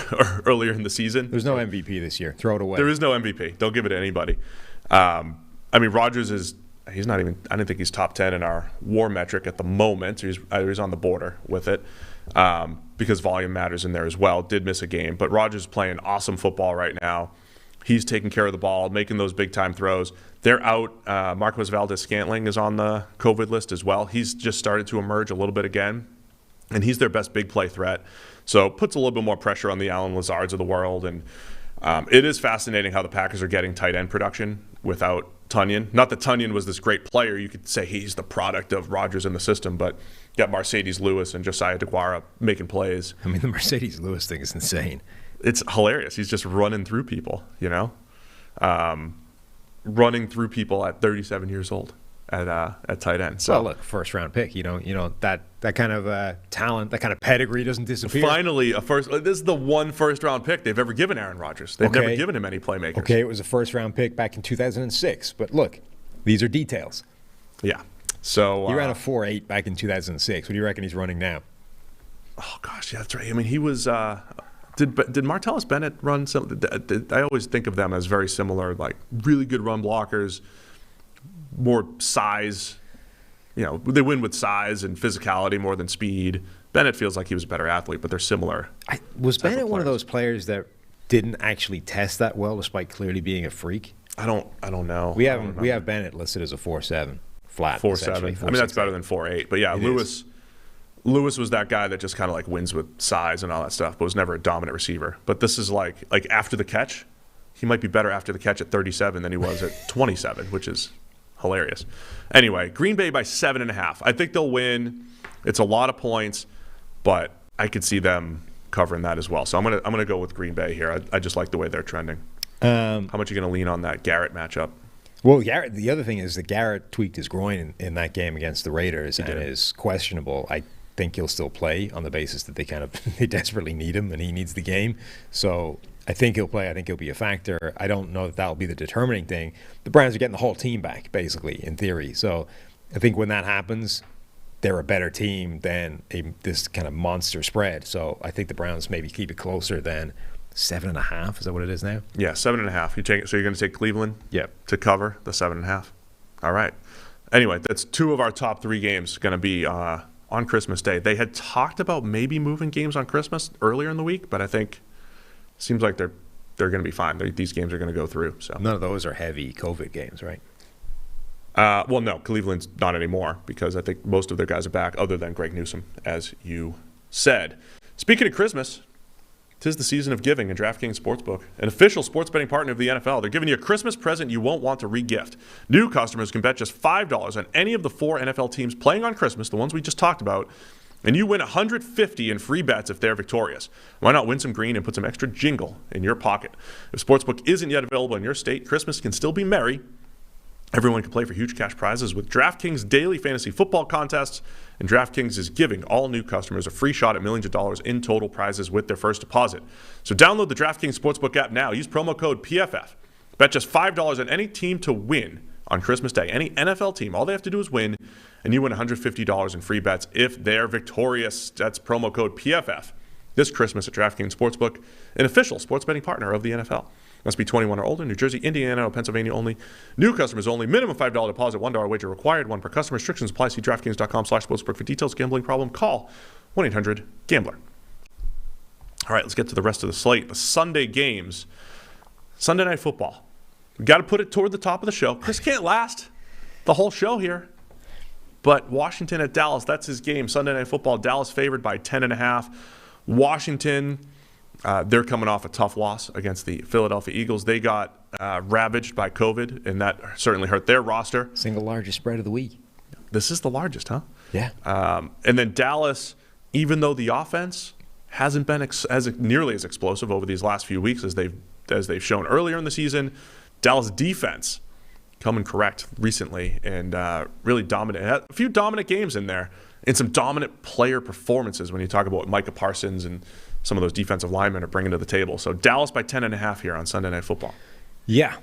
earlier in the season. There's no MVP this year. Throw it away. There is no MVP. Don't give it to anybody. Rodgers he's not even. I don't think he's top 10 in our WAR metric at the moment. He's on the border with it because volume matters in there as well. Did miss a game, but Rodgers is playing awesome football right now. He's taking care of the ball, making those big time throws. They're out. Marquez Valdes-Scantling is on the COVID list as well. He's just started to emerge a little bit again. And he's their best big play threat. So it puts a little bit more pressure on the Allen Lazards of the world. And it is fascinating how the Packers are getting tight end production without Tonyan. Not that Tonyan was this great player. You could say he's the product of Rodgers in the system, but you got Mercedes Lewis and Josiah DeGuara making plays. I mean, the Mercedes Lewis thing is insane. It's hilarious. He's just running through people, running through people at 37 years old. At tight end. So, well, look, first round pick. That kind of talent, that kind of pedigree doesn't disappear. Finally, this is the one first round pick they've ever given Aaron Rodgers. They've never given him any playmakers. Okay, it was a first round pick back in 2006. But look, these are details. Yeah. So he ran a 4.8 back in 2006. What do you reckon he's running now? Oh gosh, yeah, that's right. I mean, he was. Did Martellus Bennett run something? I always think of them as very similar, like really good run blockers. More size, they win with size and physicality more than speed. Bennett feels like he was a better athlete, but they're similar. Was Bennett one of those players that didn't actually test that well, despite clearly being a freak? I don't know. We have Bennett listed as a 4.7 flat. 4.7. I mean, that's better than 4.8. But yeah, Lewis was that guy that just kind of like wins with size and all that stuff, but was never a dominant receiver. But this is like after the catch, he might be better after the catch at 37 than he was at 27, which is hilarious. Anyway, Green Bay by 7.5. I think they'll win. It's a lot of points, but I could see them covering that as well. So I'm gonna go with Green Bay here. I just like the way they're trending. How much are you gonna lean on that Garrett matchup? Well, the other thing is that Garrett tweaked his groin in that game against the Raiders and is questionable. think he'll still play on the basis that they desperately need him and he needs the game. So I think he'll play. I think he'll be a factor. I don't know that that'll be the determining thing. The Browns are getting the whole team back, basically, in theory. So I think when that happens, they're a better team than this kind of monster spread. So I think the Browns maybe keep it closer than 7.5. Is that what it is now? Yeah, 7.5. You take it. So you're going to take Cleveland? Yep. To cover the 7.5. All right. Anyway, that's 2 of our top 3 games going to be on Christmas Day. They had talked about maybe moving games on Christmas earlier in the week, but I think it seems like they're going to be fine. These games are going to go through. So none of those are heavy COVID games, right? Well, no, Cleveland's not anymore because I think most of their guys are back, other than Greg Newsome, as you said. Speaking of Christmas, 'tis the season of giving, and DraftKings Sportsbook, an official sports betting partner of the NFL. They're giving you a Christmas present you won't want to re-gift. New customers can bet just $5 on any of the 4 NFL teams playing on Christmas, the ones we just talked about, and you win $150 in free bets if they're victorious. Why not win some green and put some extra jingle in your pocket? If Sportsbook isn't yet available in your state, Christmas can still be merry. Everyone can play for huge cash prizes with DraftKings daily fantasy football contests, and DraftKings is giving all new customers a free shot at millions of dollars in total prizes with their first deposit. So download the DraftKings Sportsbook app now. Use promo code PFF. Bet just $5 on any team to win on Christmas Day. Any NFL team, all they have to do is win, and you win $150 in free bets if they're victorious. That's promo code PFF this Christmas at DraftKings Sportsbook, an official sports betting partner of the NFL. Must be 21 or older. New Jersey, Indiana, or Pennsylvania only. New customers only. Minimum $5 deposit, $1 wager required. 1 per customer. Restrictions apply. See DraftKings.com/sportsbook for details. Gambling problem? Call 1-800-GAMBLER. All right, let's get to the rest of the slate. The Sunday games. Sunday Night Football. We got to put it toward the top of the show. Chris can't last the whole show here. But Washington at Dallas, that's his game. Sunday Night Football. Dallas favored by 10.5. Washington, they're coming off a tough loss against the Philadelphia Eagles. They got ravaged by COVID, and that certainly hurt their roster. Single largest spread of the week. This is the largest, huh? Yeah. And then Dallas, even though the offense hasn't been nearly as explosive over these last few weeks as they've shown earlier in the season, Dallas defense coming correct recently and really dominant. Had a few dominant games in there and some dominant player performances when you talk about what Micah Parsons and some of those defensive linemen are bringing to the table. So Dallas by 10.5 here on Sunday Night Football. Yeah.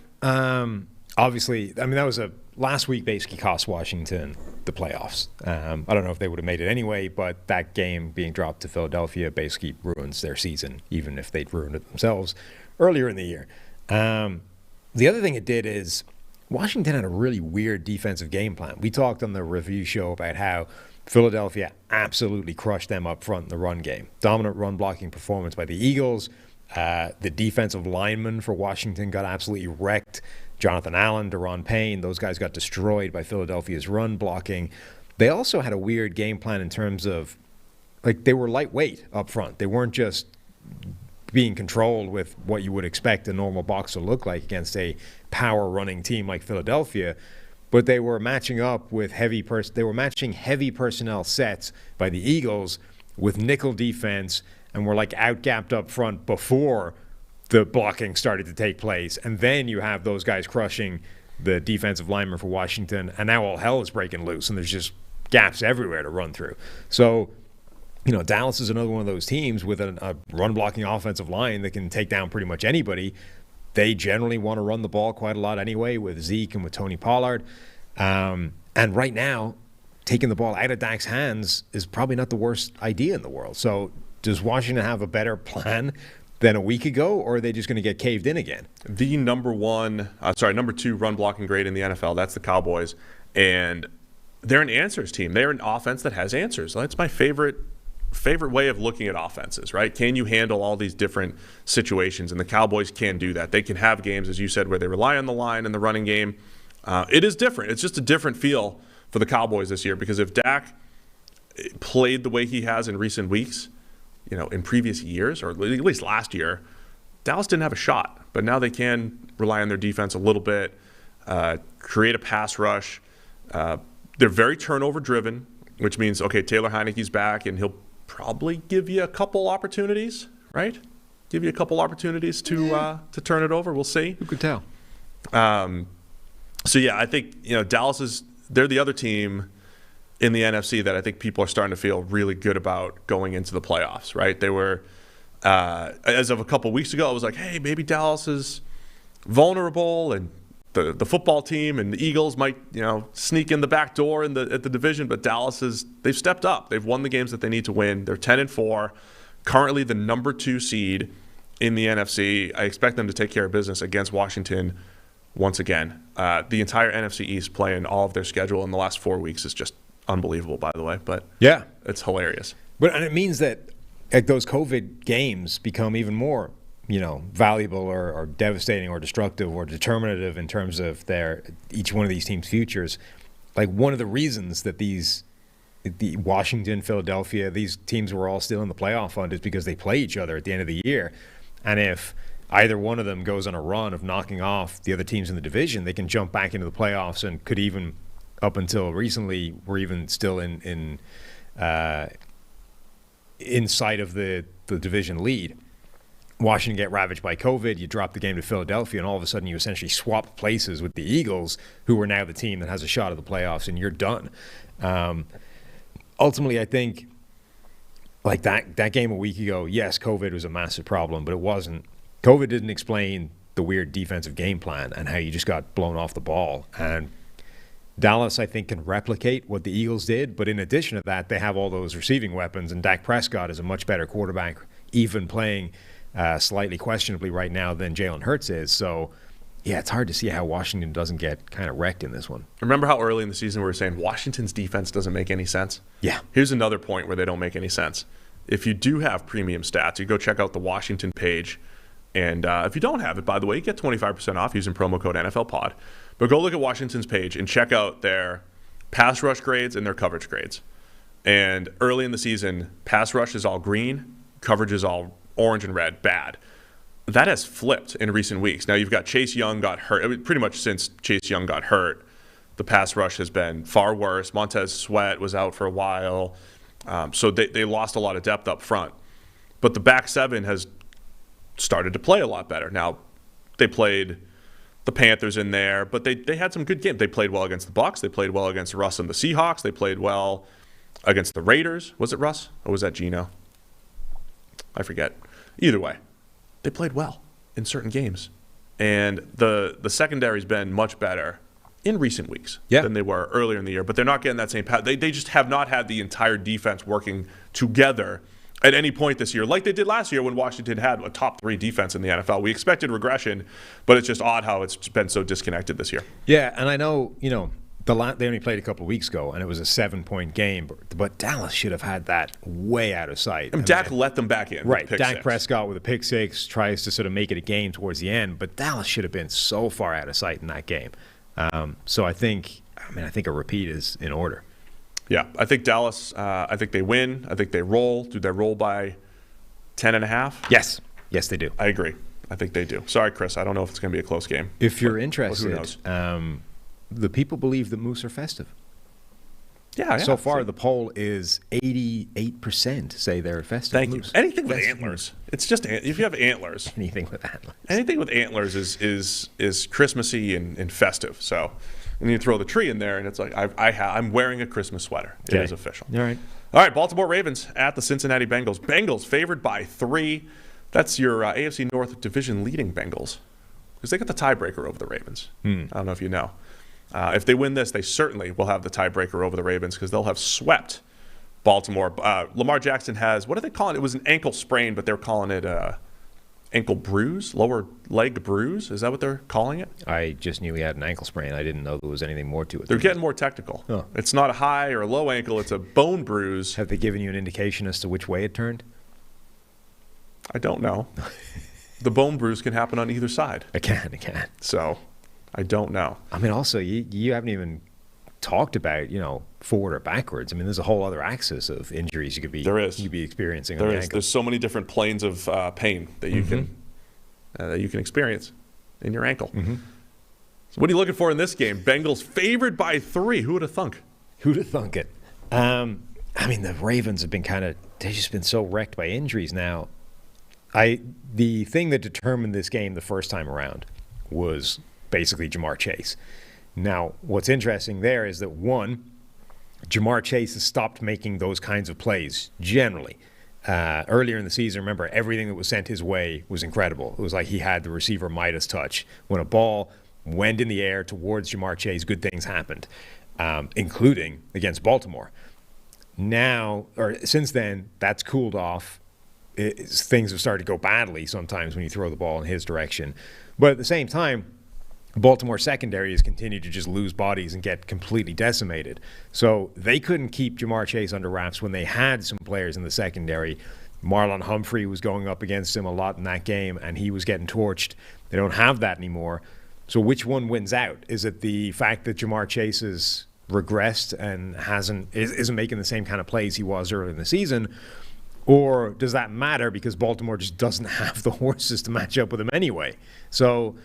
Obviously, I mean, that was last week basically cost Washington the playoffs. I don't know if they would have made it anyway, but that game being dropped to Philadelphia basically ruins their season, even if they'd ruined it themselves earlier in the year. The other thing it did is Washington had a really weird defensive game plan. We talked on the review show about how Philadelphia absolutely crushed them up front in the run game. Dominant run blocking performance by the Eagles. The defensive linemen for Washington got absolutely wrecked. Jonathan Allen, Deron Payne, those guys got destroyed by Philadelphia's run blocking. They also had a weird game plan in terms of, like, they were lightweight up front. They weren't just being controlled with what you would expect a normal box to look like against a power running team like Philadelphia, but they were matching up with they were matching heavy personnel sets by the Eagles with nickel defense, and were like outgapped up front before the blocking started to take place. And then you have those guys crushing the defensive lineman for Washington, and now all hell is breaking loose, and there's just gaps everywhere to run through. So, you know, Dallas is another one of those teams with a run-blocking offensive line that can take down pretty much anybody. They generally want to run the ball quite a lot anyway with Zeke and with Tony Pollard. And right now, taking the ball out of Dak's hands is probably not the worst idea in the world. So does Washington have a better plan than a week ago, or are they just going to get caved in again? The number 2 run blocking grade in the NFL, that's the Cowboys. And they're an answers team. They're an offense that has answers. That's my favorite way of looking at offenses, right? Can you handle all these different situations? And the Cowboys can do that. They can have games, as you said, where they rely on the line and the running game. It is different. It's just a different feel for the Cowboys this year, because if Dak played the way he has in recent weeks, you know, in previous years, or at least last year, Dallas didn't have a shot. But now they can rely on their defense a little bit, create a pass rush. They're very turnover-driven, which means, okay, Taylor Heineke's back, and he'll probably give you a couple opportunities, right? Give you a couple opportunities to turn it over. We'll see. Who could tell? So, yeah, I think, you know, they're the other team in the NFC that I think people are starting to feel really good about going into the playoffs, right? They were, as of a couple weeks ago, I was like, hey, maybe Dallas is vulnerable and the football team and the Eagles might, sneak in the back door at the division, but they've stepped up. They've won the games that they need to win. They're 10-4, currently the number 2 seed in the NFC. I expect them to take care of business against Washington once again. The entire NFC East playing all of their schedule in the last 4 weeks is just unbelievable, by the way, but yeah, it's hilarious. And it means that those COVID games become even more valuable or devastating or destructive or determinative in terms of each one of these teams' futures. Like, one of the reasons that the Washington, Philadelphia, these teams were all still in the playoff hunt is because they play each other at the end of the year. And if either one of them goes on a run of knocking off the other teams in the division, they can jump back into the playoffs and could even, up until recently, were even still in sight of the division lead. Washington get ravaged by COVID, you drop the game to Philadelphia, and all of a sudden you essentially swap places with the Eagles, who are now the team that has a shot at the playoffs, and you're done. Ultimately, I think, like that game a week ago, yes, COVID was a massive problem, but it wasn't. COVID didn't explain the weird defensive game plan and how you just got blown off the ball. And Dallas, I think, can replicate what the Eagles did, but in addition to that, they have all those receiving weapons, and Dak Prescott is a much better quarterback, even playing slightly questionably right now than Jalen Hurts is. So, yeah, it's hard to see how Washington doesn't get kind of wrecked in this one. Remember how early in the season we were saying Washington's defense doesn't make any sense? Yeah. Here's another point where they don't make any sense. If you do have premium stats, you go check out the Washington page. And if you don't have it, by the way, you get 25% off using promo code NFLPod. But go look at Washington's page and check out their pass rush grades and their coverage grades. And early in the season, pass rush is all green, coverage is all orange and red, bad. That has flipped in recent weeks. Now you've got Chase Young got hurt. I mean, pretty much since Chase Young got hurt, the pass rush has been far worse. Montez Sweat was out for a while. So they lost a lot of depth up front. But the back seven has started to play a lot better. Now, they played the Panthers in there, but they had some good games. They played well against the Bucs. They played well against Russ and the Seahawks. They played well against the Raiders. Was it Russ or was that Geno? I forget. Either way, they played well in certain games. And the secondary's been much better in recent weeks than they were earlier in the year, but they're not getting that same pass. They just have not had the entire defense working together at any point this year, like they did last year when Washington had a top 3 defense in the NFL. We expected regression, but it's just odd how it's been so disconnected this year. Yeah, and I know, they only played a couple of weeks ago, and it was a 7-point game, but Dallas should have had that way out of sight. And Dak let them back in. Right, Dak Prescott with a pick six tries to sort of make it a game towards the end, but Dallas should have been so far out of sight in that game. So I think a repeat is in order. Yeah, I think Dallas, I think they win. I think they roll. Do they roll by 10.5? Yes. Yes, they do. I agree. I think they do. Sorry, Chris. I don't know if it's going to be a close game. If you're interested, who knows? The people believe that Moose are festive. Yeah. So far, the poll is 88% say they're festive. Thank Moose. you. Anything with antlers. It's just if you have antlers. Anything with antlers. Anything with antlers is Christmassy and festive. So. And you throw the tree in there, and it's like I'm wearing a Christmas sweater. It is official. All right. Baltimore Ravens at the Cincinnati Bengals. Bengals favored by 3. That's your AFC North division leading Bengals, because they got the tiebreaker over the Ravens. I don't know if you know. If they win this, they certainly will have the tiebreaker over the Ravens because they'll have swept Baltimore. Lamar Jackson has, what are they calling it? It was an ankle sprain, but they're calling it ankle bruise, lower leg bruise. Is that what they're calling it? I just knew he had an ankle sprain. I didn't know there was anything more to it. They're getting more technical. Oh. It's not a high or a low ankle. It's a bone bruise. Have they given you an indication as to which way it turned? I don't know. The bone bruise can happen on either side. It can. So I don't know. I mean, also, you haven't even talked about, forward or backwards. I mean, there's a whole other axis of injuries you could be experiencing. There on the is. ankle. There's so many different planes of pain that you can experience in your ankle. So what are you looking for in this game? Bengals favored by 3. Who would have thunk? Who'd have thunk it? I mean, the Ravens have been they've just been so wrecked by injuries now. The thing that determined this game the first time around was basically Jamar Chase. Now, what's interesting there is that, one, Jamar Chase has stopped making those kinds of plays generally. Earlier in the season, remember, everything that was sent his way was incredible. It was like he had the receiver Midas touch. When a ball went in the air towards Jamar Chase, good things happened, including against Baltimore. Now, or since then, that's cooled off. Things have started to go badly sometimes when you throw the ball in his direction. But at the same time, Baltimore secondary has continued to just lose bodies and get completely decimated. So they couldn't keep Jamar Chase under wraps when they had some players in the secondary. Marlon Humphrey was going up against him a lot in that game, and he was getting torched. They don't have that anymore. So which one wins out? Is it the fact that Jamar Chase has regressed and isn't making the same kind of plays he was early in the season? Or does that matter because Baltimore just doesn't have the horses to match up with him anyway? So,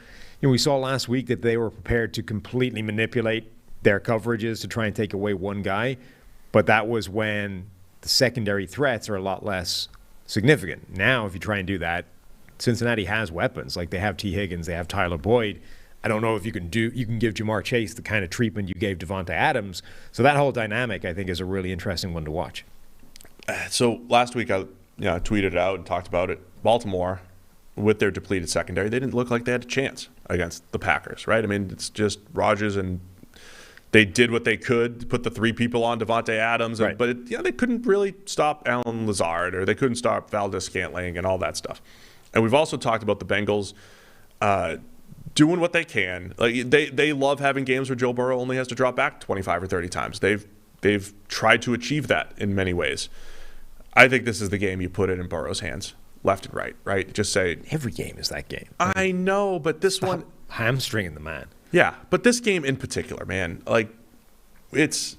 we saw last week that they were prepared to completely manipulate their coverages to try and take away one guy, but that was when the secondary threats are a lot less significant. Now, if you try and do that, Cincinnati has weapons. Like they have T. Higgins, they have Tyler Boyd. I don't know if you can give Jamar Chase the kind of treatment you gave Devontae Adams. So that whole dynamic, I think, is a really interesting one to watch. So last week I tweeted it out and talked about it. Baltimore, with their depleted secondary, they didn't look like they had a chance against the Packers, right? I mean, it's just Rodgers, and they did what they could to put the three people on Devontae Adams, right. But they couldn't really stop Alan Lazard, or they couldn't stop Valdez-Scantling and all that stuff. And we've also talked about the Bengals doing what they can. Like they love having games where Joe Burrow only has to drop back 25 or 30 times. They've tried to achieve that in many ways. I think this is the game you put it in Burrow's hands, left and right? Just say every game is that game. I know, but this one hamstringing the man. Yeah, but this game in particular, man, like it's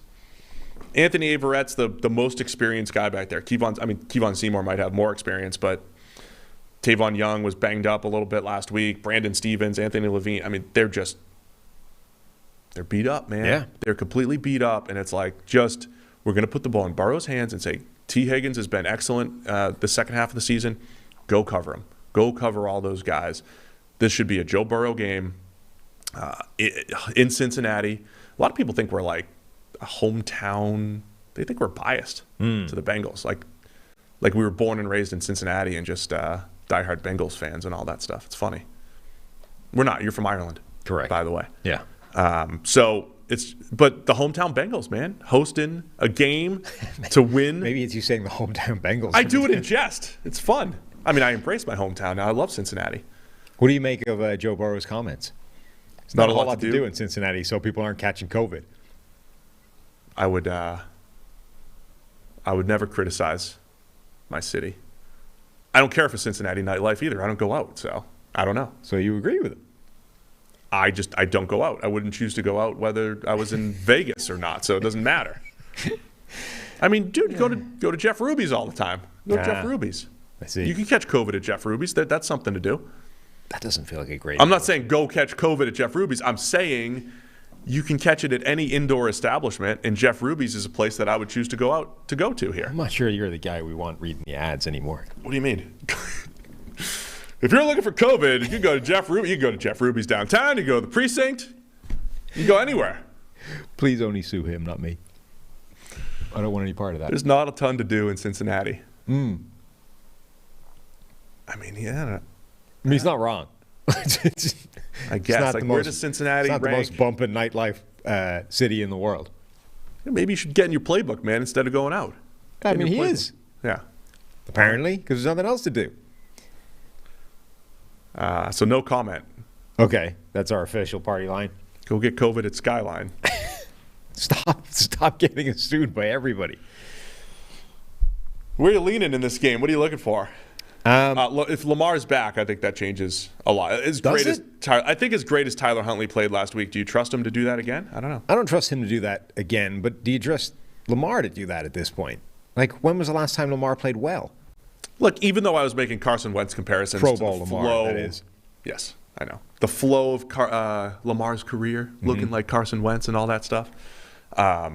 Anthony Averett's the most experienced guy back there. Kevon Seymour might have more experience, but Tavon Young was banged up a little bit last week. Brandon Stevens, Anthony Levine. I mean, they're beat up, man. Yeah. They're completely beat up, and it's like we're going to put the ball in Burrow's hands and say, T. Higgins has been excellent the second half of the season. Go cover him. Go cover all those guys. This should be a Joe Burrow game in Cincinnati. A lot of people think we're like a hometown. They think we're biased to the Bengals. Like we were born and raised in Cincinnati and just diehard Bengals fans and all that stuff. It's funny. We're not. You're from Ireland. Correct. By the way. Yeah. But the hometown Bengals, man, hosting a game to win. Maybe it's you saying the hometown Bengals. I do it in jest. It's fun. I mean, I embrace my hometown now. I love Cincinnati. What do you make of Joe Burrow's comments? It's not a whole lot to do in Cincinnati, so people aren't catching COVID. I would never criticize my city. I don't care for Cincinnati nightlife either. I don't go out, so I don't know. So you agree with him? I don't go out. I wouldn't choose to go out whether I was in Vegas or not, so it doesn't matter. I mean, dude, go to Jeff Ruby's all the time. Go to Jeff Ruby's. I see. You can catch COVID at Jeff Ruby's. That's something to do. That doesn't feel like a great. I'm not saying go catch COVID at Jeff Ruby's. I'm saying you can catch it at any indoor establishment, and Jeff Ruby's is a place that I would choose to go to here. I'm not sure you're the guy we want reading the ads anymore. What do you mean? If you're looking for COVID, you can go to Jeff Ruby. You can go to Jeff Ruby's downtown. You go to the precinct. You can go anywhere. Please only sue him, not me. I don't want any part of that. There's not a ton to do in Cincinnati. I mean, yeah. I mean, he's not wrong. I guess. Like, where does Cincinnati rank? It's not the most bumping nightlife city in the world. Maybe you should get in your playbook, man, instead of going out. I mean, he is. Yeah. Apparently, because there's nothing else to do. So no comment. Okay, that's our official party line. Go get COVID at Skyline. Stop getting sued by everybody. Where are you leaning in this game? What are you looking for? If Lamar's back, I think that changes a lot. I think as great as Tyler Huntley played last week, do you trust him to do that again? I don't know. I don't trust him to do that again, but do you trust Lamar to do that at this point? Like, when was the last time Lamar played well? Look, even though I was making Carson Wentz comparisons Pro to Bowl the Lamar, flow, that is. Yes, I know. The flow of Lamar's career, looking like Carson Wentz and all that stuff. I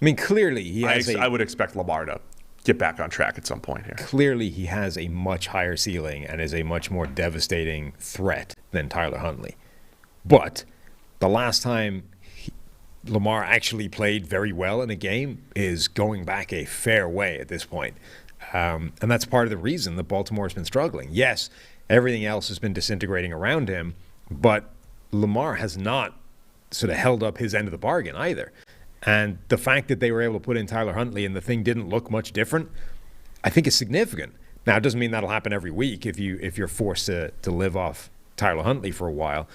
mean, clearly he has I would expect Lamar to get back on track at some point here. Clearly he has a much higher ceiling and is a much more devastating threat than Tyler Huntley. But the last time Lamar actually played very well in a game is going back a fair way at this point. And that's part of the reason that Baltimore's been struggling. Yes, everything else has been disintegrating around him, but Lamar has not sort of held up his end of the bargain either. And the fact that they were able to put in Tyler Huntley and the thing didn't look much different, I think is significant. Now, it doesn't mean that'll happen every week if you're forced to live off Tyler Huntley for a while.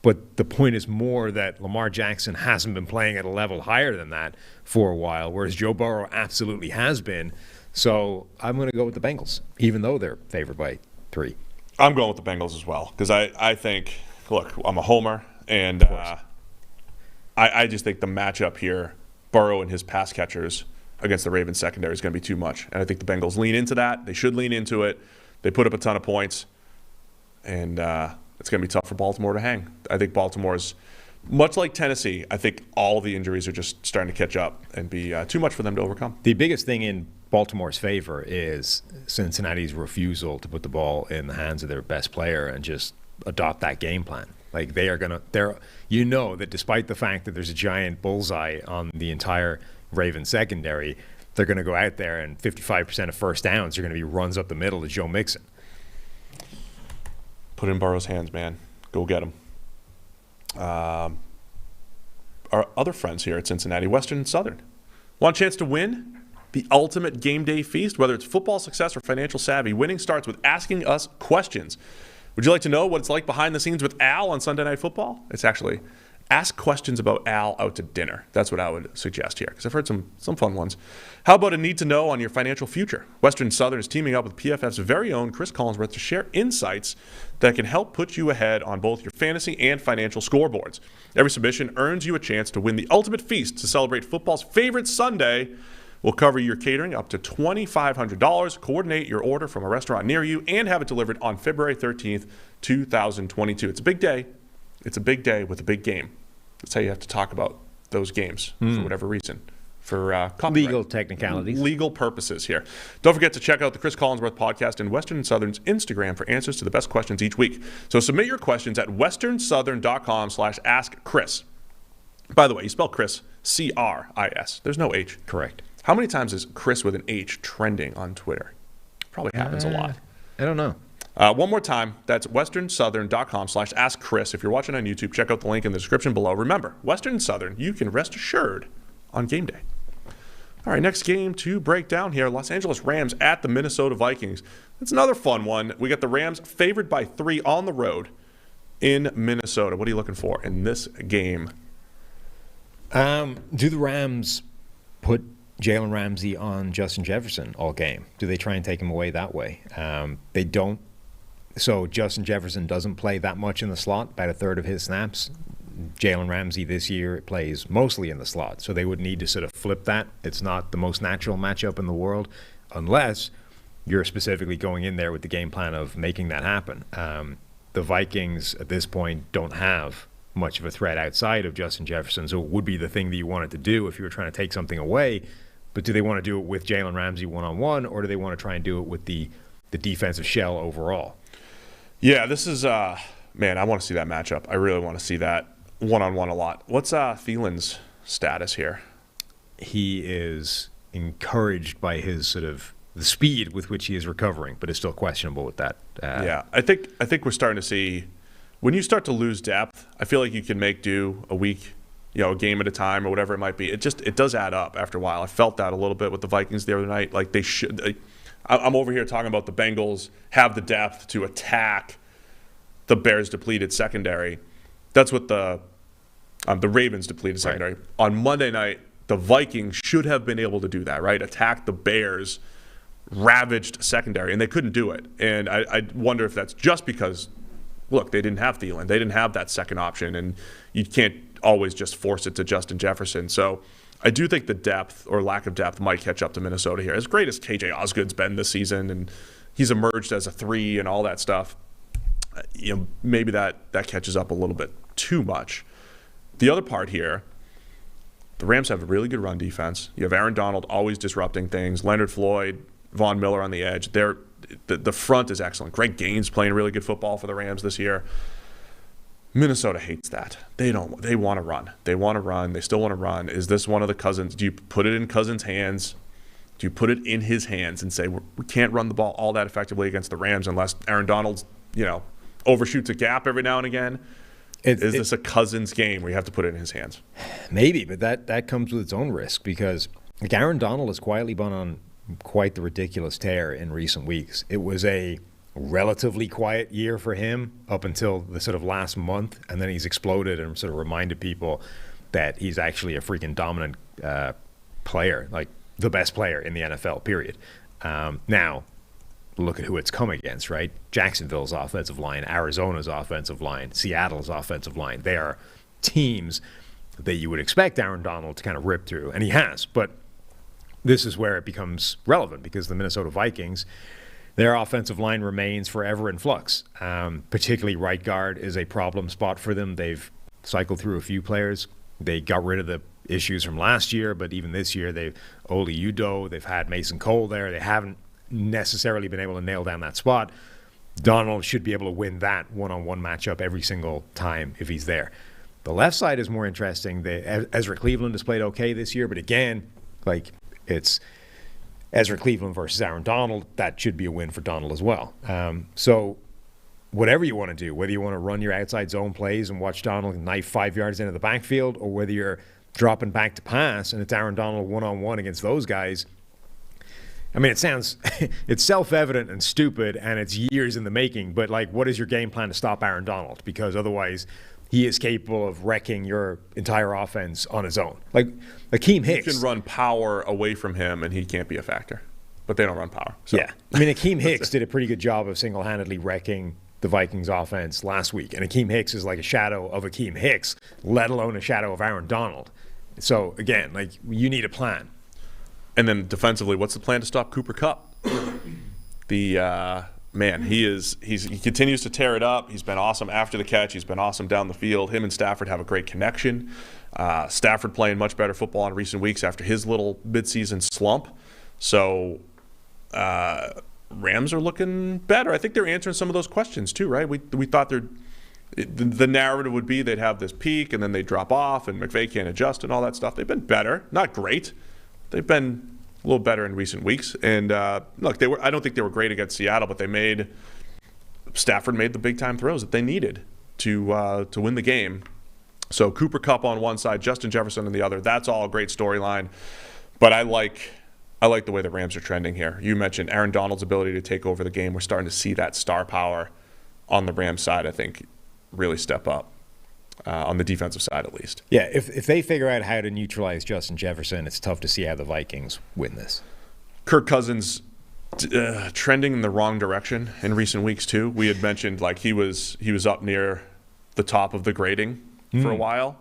But the point is more that Lamar Jackson hasn't been playing at a level higher than that for a while, whereas Joe Burrow absolutely has been. So I'm going to go with the Bengals, even though they're favored by 3. I'm going with the Bengals as well because I think, look, I'm a homer, and I just think the matchup here, Burrow and his pass catchers against the Ravens secondary is going to be too much. And I think the Bengals lean into that. They should lean into it. They put up a ton of points, and it's going to be tough for Baltimore to hang. I think Baltimore's, much like Tennessee, I think all the injuries are just starting to catch up and be too much for them to overcome. The biggest thing in Baltimore's favor is Cincinnati's refusal to put the ball in the hands of their best player and just adopt that game plan. Like that despite the fact that there's a giant bullseye on the entire Ravens secondary, they're going to go out there and 55% of first downs are going to be runs up the middle to Joe Mixon. Put it in Burrow's hands, man. Go get him. Our other friends here at Cincinnati, Western and Southern, want a chance to win the ultimate game day feast? Whether it's football success or financial savvy, winning starts with asking us questions. Would you like to know what it's like behind the scenes with Al on Sunday Night Football? It's actually ask questions about Al out to dinner. That's what I would suggest here, because I've heard some fun ones. How about a need to know on your financial future? Western Southern is teaming up with PFF's very own Chris Collinsworth to share insights that can help put you ahead on both your fantasy and financial scoreboards. Every submission earns you a chance to win the ultimate feast to celebrate football's favorite Sunday. We'll cover your catering up to $2,500, coordinate your order from a restaurant near you, and have it delivered on February 13th, 2022. It's a big day. It's a big day with a big game. That's how you have to talk about those games for whatever reason. For copyright. Legal technicalities. Legal purposes here. Don't forget to check out the Chris Collinsworth podcast and Western and Southern's Instagram for answers to the best questions each week. So submit your questions at westernsouthern.com/askchris. By the way, you spell Chris C-R-I-S. There's no H. Correct. How many times is Chris with an H trending on Twitter? Probably happens a lot. I don't know. One more time, that's westernsouthern.com/askchris. If you're watching on YouTube, check out the link in the description below. Remember, Western Southern, you can rest assured on game day. All right, next game to break down here, Los Angeles Rams at the Minnesota Vikings. It's another fun one. We got the Rams favored by 3 on the road in Minnesota. What are you looking for in this game? Do the Rams put Jalen Ramsey on Justin Jefferson all game? Do they try and take him away that way? They don't. So Justin Jefferson doesn't play that much in the slot, about a third of his snaps. Jalen Ramsey this year plays mostly in the slot, so they would need to sort of flip that. It's not the most natural matchup in the world unless you're specifically going in there with the game plan of making that happen. The Vikings at this point don't have much of a threat outside of Justin Jefferson, so it would be the thing that you wanted to do if you were trying to take something away. But do they want to do it with Jalen Ramsey one-on-one, or do they want to try and do it with the defensive shell overall? Yeah, this is, man, I want to see that matchup. I really want to see that one-on-one a lot. What's Thielen's status here? He is encouraged by his sort of the speed with which he is recovering, but is still questionable with that. Yeah, I think we're starting to see, when you start to lose depth, I feel like you can make do a week, a game at a time or whatever it might be. It does add up after a while. I felt that a little bit with the Vikings the other night. Like they should. I'm over here talking about the Bengals have the depth to attack the Bears' depleted secondary. That's what the Ravens' depleted secondary. Right. On Monday night, the Vikings should have been able to do that, right? Attack the Bears' ravaged secondary, and they couldn't do it. And I wonder if that's just because, look, they didn't have Thielen. They didn't have that second option, and you can't always just force it to Justin Jefferson. So I do think the depth or lack of depth might catch up to Minnesota here. As great as KJ Osgood's been this season, and he's emerged as a 3 and all that stuff, maybe that catches up a little bit too much. The other part here, the Rams have a really good run defense. You have Aaron Donald always disrupting things. Leonard Floyd, Von Miller on the edge. The front is excellent. Greg Gaines playing really good football for the Rams this year. Minnesota hates that. They don't. They want to run. They want to run. They still want to run. Is this one of the Cousins? Do you put it in Cousins' hands? Do you put it in his hands and say we can't run the ball all that effectively against the Rams unless Aaron Donald, overshoots a gap every now and again? Is this a Cousins game where you have to put it in his hands? Maybe, but that comes with its own risk because Aaron Donald has quietly been on quite the ridiculous tear in recent weeks. It was a relatively quiet year for him up until the sort of last month, and then he's exploded and sort of reminded people that he's actually a freaking dominant player, like the best player in the NFL, period. Now, look at who it's come against, right? Jacksonville's offensive line, Arizona's offensive line, Seattle's offensive line. They are teams that you would expect Aaron Donald to kind of rip through, and he has. But this is where it becomes relevant because the Minnesota Vikings, their offensive line remains forever in flux. Particularly right guard is a problem spot for them. They've cycled through a few players. They got rid of the issues from last year, but even this year they've Oli Udoh, they've had Mason Cole there. They haven't necessarily been able to nail down that spot. Donald should be able to win that one-on-one matchup every single time if he's there. The left side is more interesting. Ezra Cleveland has played okay this year, but again, it's Ezra Cleveland versus Aaron Donald. That should be a win for Donald as well. So whatever you want to do, whether you want to run your outside zone plays and watch Donald knife 5 yards into the backfield, or whether you're dropping back to pass and it's Aaron Donald one-on-one against those guys, I mean, it's self-evident and stupid, and it's years in the making, but what is your game plan to stop Aaron Donald? Because otherwise he is capable of wrecking your entire offense on his own. Like Akeem Hicks. You can run power away from him, and he can't be a factor. But they don't run power. So. Yeah. I mean, Akeem Hicks did a pretty good job of single-handedly wrecking the Vikings offense last week. And Akeem Hicks is like a shadow of Akeem Hicks, let alone a shadow of Aaron Donald. So, again, you need a plan. And then defensively, what's the plan to stop Cooper Kupp? He continues to tear it up. He's been awesome after the catch. He's been awesome down the field. Him and Stafford have a great connection. Stafford playing much better football in recent weeks after his little midseason slump. So Rams are looking better. I think they're answering some of those questions too, right? We thought the narrative would be they'd have this peak and then they drop off and McVay can't adjust and all that stuff. They've been better, not great. They've been a little better in recent weeks. And look, I don't think they were great against Seattle, but Stafford made the big time throws that they needed to win the game. So Cooper Kupp on one side, Justin Jefferson on the other. That's all a great storyline. But I like the way the Rams are trending here. You mentioned Aaron Donald's ability to take over the game. We're starting to see that star power on the Rams side, I think, really step up. On the defensive side, at least. Yeah, if they figure out how to neutralize Justin Jefferson, it's tough to see how the Vikings win this. Kirk Cousins trending in the wrong direction in recent weeks too. We had mentioned he was up near the top of the grading for a while,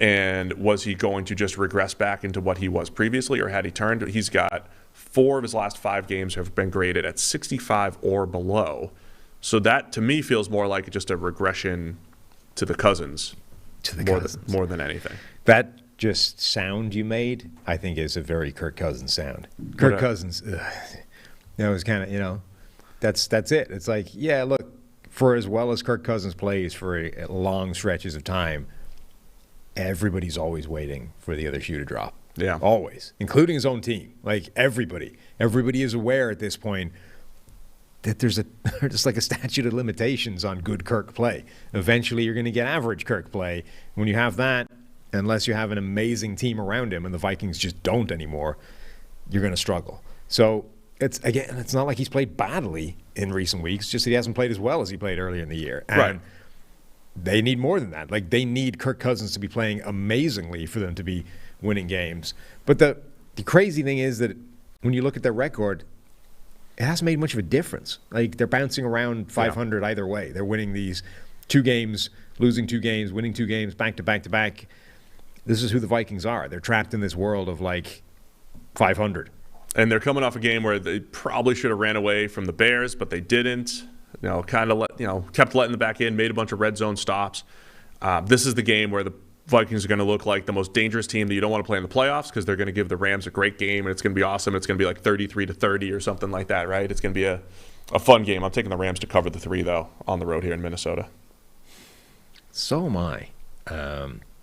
and was he going to just regress back into what he was previously, or had he turned? He's got 4 of his last 5 games have been graded at 65 or below. So that to me feels more like just a regression to the Cousins, more than anything. That just sound you made, I think, is a very Kirk Cousins sound. Kirk Cousins, that was kind of, that's it. It's look, for as well as Kirk Cousins plays for long stretches of time, everybody's always waiting for the other shoe to drop. Yeah, always, including his own team. Everybody is aware at this point that there's just a statute of limitations on good Kirk play. Eventually, you're going to get average Kirk play. When you have that, unless you have an amazing team around him, and the Vikings just don't anymore, you're going to struggle. So it's not like he's played badly in recent weeks. Just that he hasn't played as well as he played earlier in the year. And right. They need more than that. They need Kirk Cousins to be playing amazingly for them to be winning games. But the crazy thing is that when you look at their record, it hasn't made much of a difference. They're bouncing around 500 either way. They're winning these 2 games, losing 2 games, winning 2 games, back to back to back. This is who the Vikings are. They're trapped in this world of 500. And they're coming off a game where they probably should have ran away from the Bears, but they didn't. Kept letting the back in, made a bunch of red zone stops. This is the game where the Vikings are going to look like the most dangerous team that you don't want to play in the playoffs, because they're going to give the Rams a great game, and it's going to be awesome. It's going to be 33-30 or something like that, right? It's going to be a fun game. I'm taking the Rams to cover the 3, though, on the road here in Minnesota. So am I.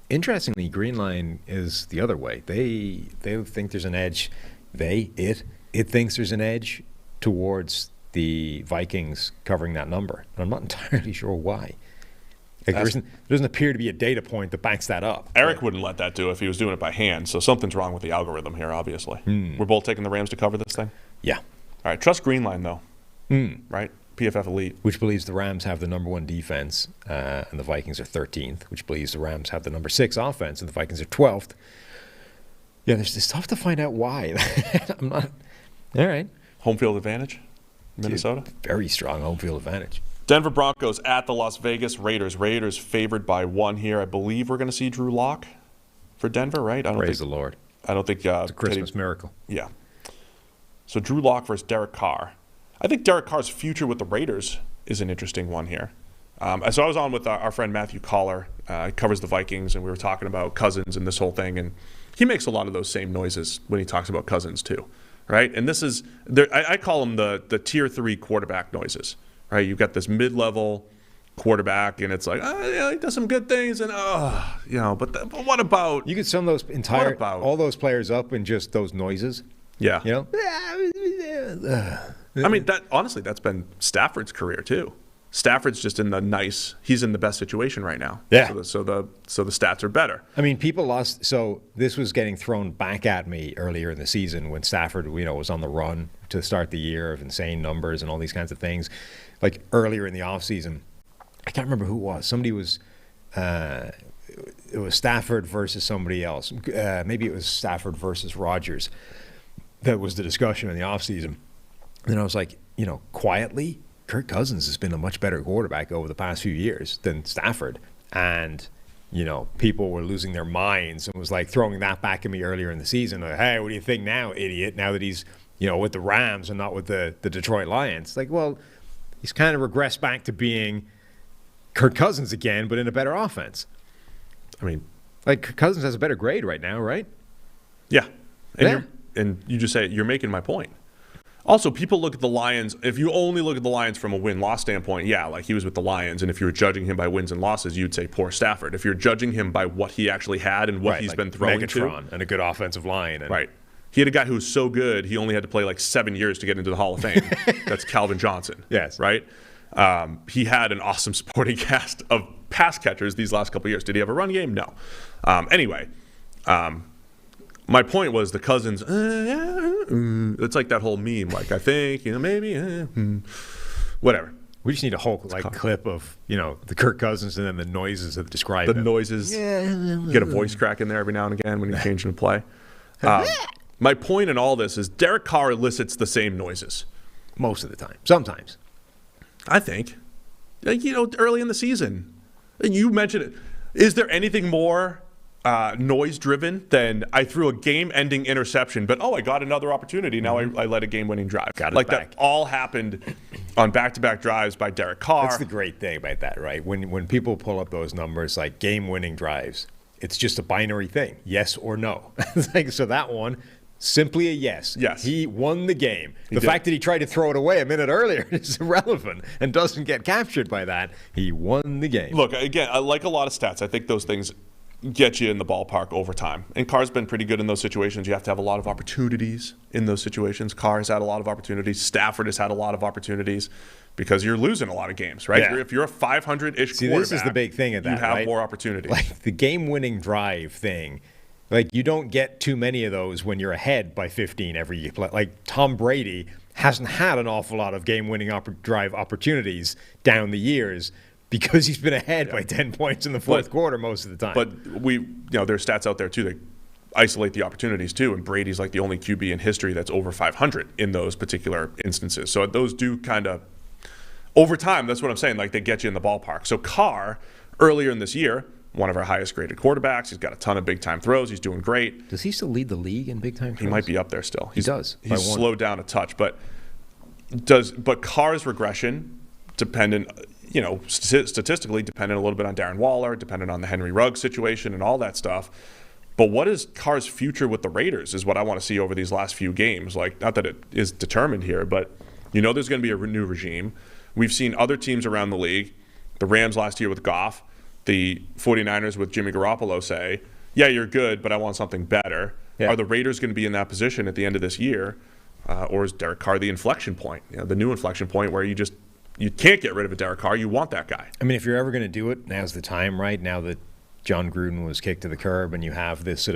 Interestingly, Green Line is the other way. They think there's an edge. It thinks there's an edge towards the Vikings covering that number. And I'm not entirely sure why. Like, there doesn't appear to be a data point that backs that up. Eric wouldn't let that do if he was doing it by hand, so something's wrong with the algorithm here, obviously. We're both taking the Rams to cover this thing? Yeah. All right, trust Green Line, though. Right? PFF Elite. Which believes the Rams have the number 1 defense, and the Vikings are 13th, which believes the Rams have the number 6 offense, and the Vikings are 12th. Yeah, it's tough to find out why. I'm not. All right. Home field advantage? Minnesota? Very strong home field advantage. Denver Broncos at the Las Vegas Raiders. Raiders favored by 1 here. I believe we're going to see Drew Lock for Denver, right? Praise the Lord. I don't think it's a Christmas miracle. Yeah. So Drew Lock versus Derek Carr. I think Derek Carr's future with the Raiders is an interesting one here. So I was on with our friend Matthew Collar. He covers the Vikings, and we were talking about Cousins and this whole thing. And he makes a lot of those same noises when he talks about Cousins too, right? And this is, I call them the tier 3 quarterback noises, right? You've got this mid-level quarterback, and it's like, he does some good things, and but what about? You could sum those all those players up in just those noises. Yeah. You know. I mean, honestly, that's been Stafford's career too. Stafford's just he's in the best situation right now. Yeah. So the stats are better. I mean, people lost. So this was getting thrown back at me earlier in the season when Stafford, was on the run to start the year of insane numbers and all these kinds of things. Like earlier in the offseason, I can't remember who it was. Somebody was, it was Stafford versus somebody else. Maybe it was Stafford versus Rodgers. That was the discussion in the offseason. And I was like, quietly, Kirk Cousins has been a much better quarterback over the past few years than Stafford. And, people were losing their minds and was like throwing that back at me earlier in the season. Like, hey, what do you think now, idiot? Now that he's, with the Rams and not with the Detroit Lions. Like, well, he's kind of regressed back to being Kirk Cousins again, but in a better offense. I mean, like, Kirk Cousins has a better grade right now, right? Yeah. And you just say, you're making my point. Also, people look at the Lions. If you only look at the Lions from a win-loss standpoint, yeah, like he was with the Lions. And if you were judging him by wins and losses, you'd say poor Stafford. If you're judging him by what he actually had and what he's been throwing Megatron and a good offensive line. Right. He had a guy who was so good, he only had to play like 7 years to get into the Hall of Fame. That's Calvin Johnson. Yes. Right? He had an awesome supporting cast of pass catchers these last couple of years. Did he have a run game? No. Anyway, my point was the Cousins, it's like that whole meme, like, I think, maybe, whatever. We just need a whole clip of, the Kirk Cousins and then the noises that describe the noises. Get a voice crack in there every now and again when you're changing the play. My point in all this is Derek Carr elicits the same noises. Most of the time. Sometimes. I think. Early in the season. You mentioned it. Is there anything more noise-driven than I threw a game-ending interception, but I got another opportunity. Now I led a game-winning drive. Got it back. That all happened on back-to-back drives by Derek Carr. That's the great thing about that, right? When people pull up those numbers like game-winning drives, it's just a binary thing, yes or no. So that one, simply a yes. Yes. He won the game. The fact that he tried to throw it away a minute earlier is irrelevant and doesn't get captured by that. He won the game. Look, again, I like a lot of stats. I think those things get you in the ballpark over time. And Carr's been pretty good in those situations. You have to have a lot of opportunities in those situations. Carr has had a lot of opportunities. Stafford has had a lot of opportunities because you're losing a lot of games, right? Yeah. If you're a 500-ish quarterback, this is the big thing of that, you have right? more opportunities. Like the game-winning drive thing, like you don't get too many of those when you're ahead by 15 every year. Like Tom Brady hasn't had an awful lot of game-winning drive opportunities down the years because he's been ahead by 10 points in the fourth quarter most of the time. But there's stats out there too that isolate the opportunities too, and Brady's like the only QB in history that's over 500 in those particular instances. So those do kind of, over time, that's what I'm saying, like they get you in the ballpark. So Carr, earlier in this year, one of our highest graded quarterbacks. He's got a ton of big time throws. He's doing great. Does he still lead the league in big time throws? He might be up there still. He does. He's slowed down a touch, but Carr's regression, dependent, statistically dependent a little bit on Darren Waller, dependent on the Henry Ruggs situation and all that stuff. But what is Carr's future with the Raiders is what I want to see over these last few games. Like, not that it is determined here, but there's going to be a new regime. We've seen other teams around the league, the Rams last year with Goff, the 49ers with Jimmy Garoppolo say, yeah, you're good, but I want something better. Yeah. Are the Raiders going to be in that position at the end of this year? Or is Derek Carr the inflection point, the new inflection point where you can't get rid of a Derek Carr. You want that guy. I mean, if you're ever going to do it, now's the time, right? Now that John Gruden was kicked to the curb and you have this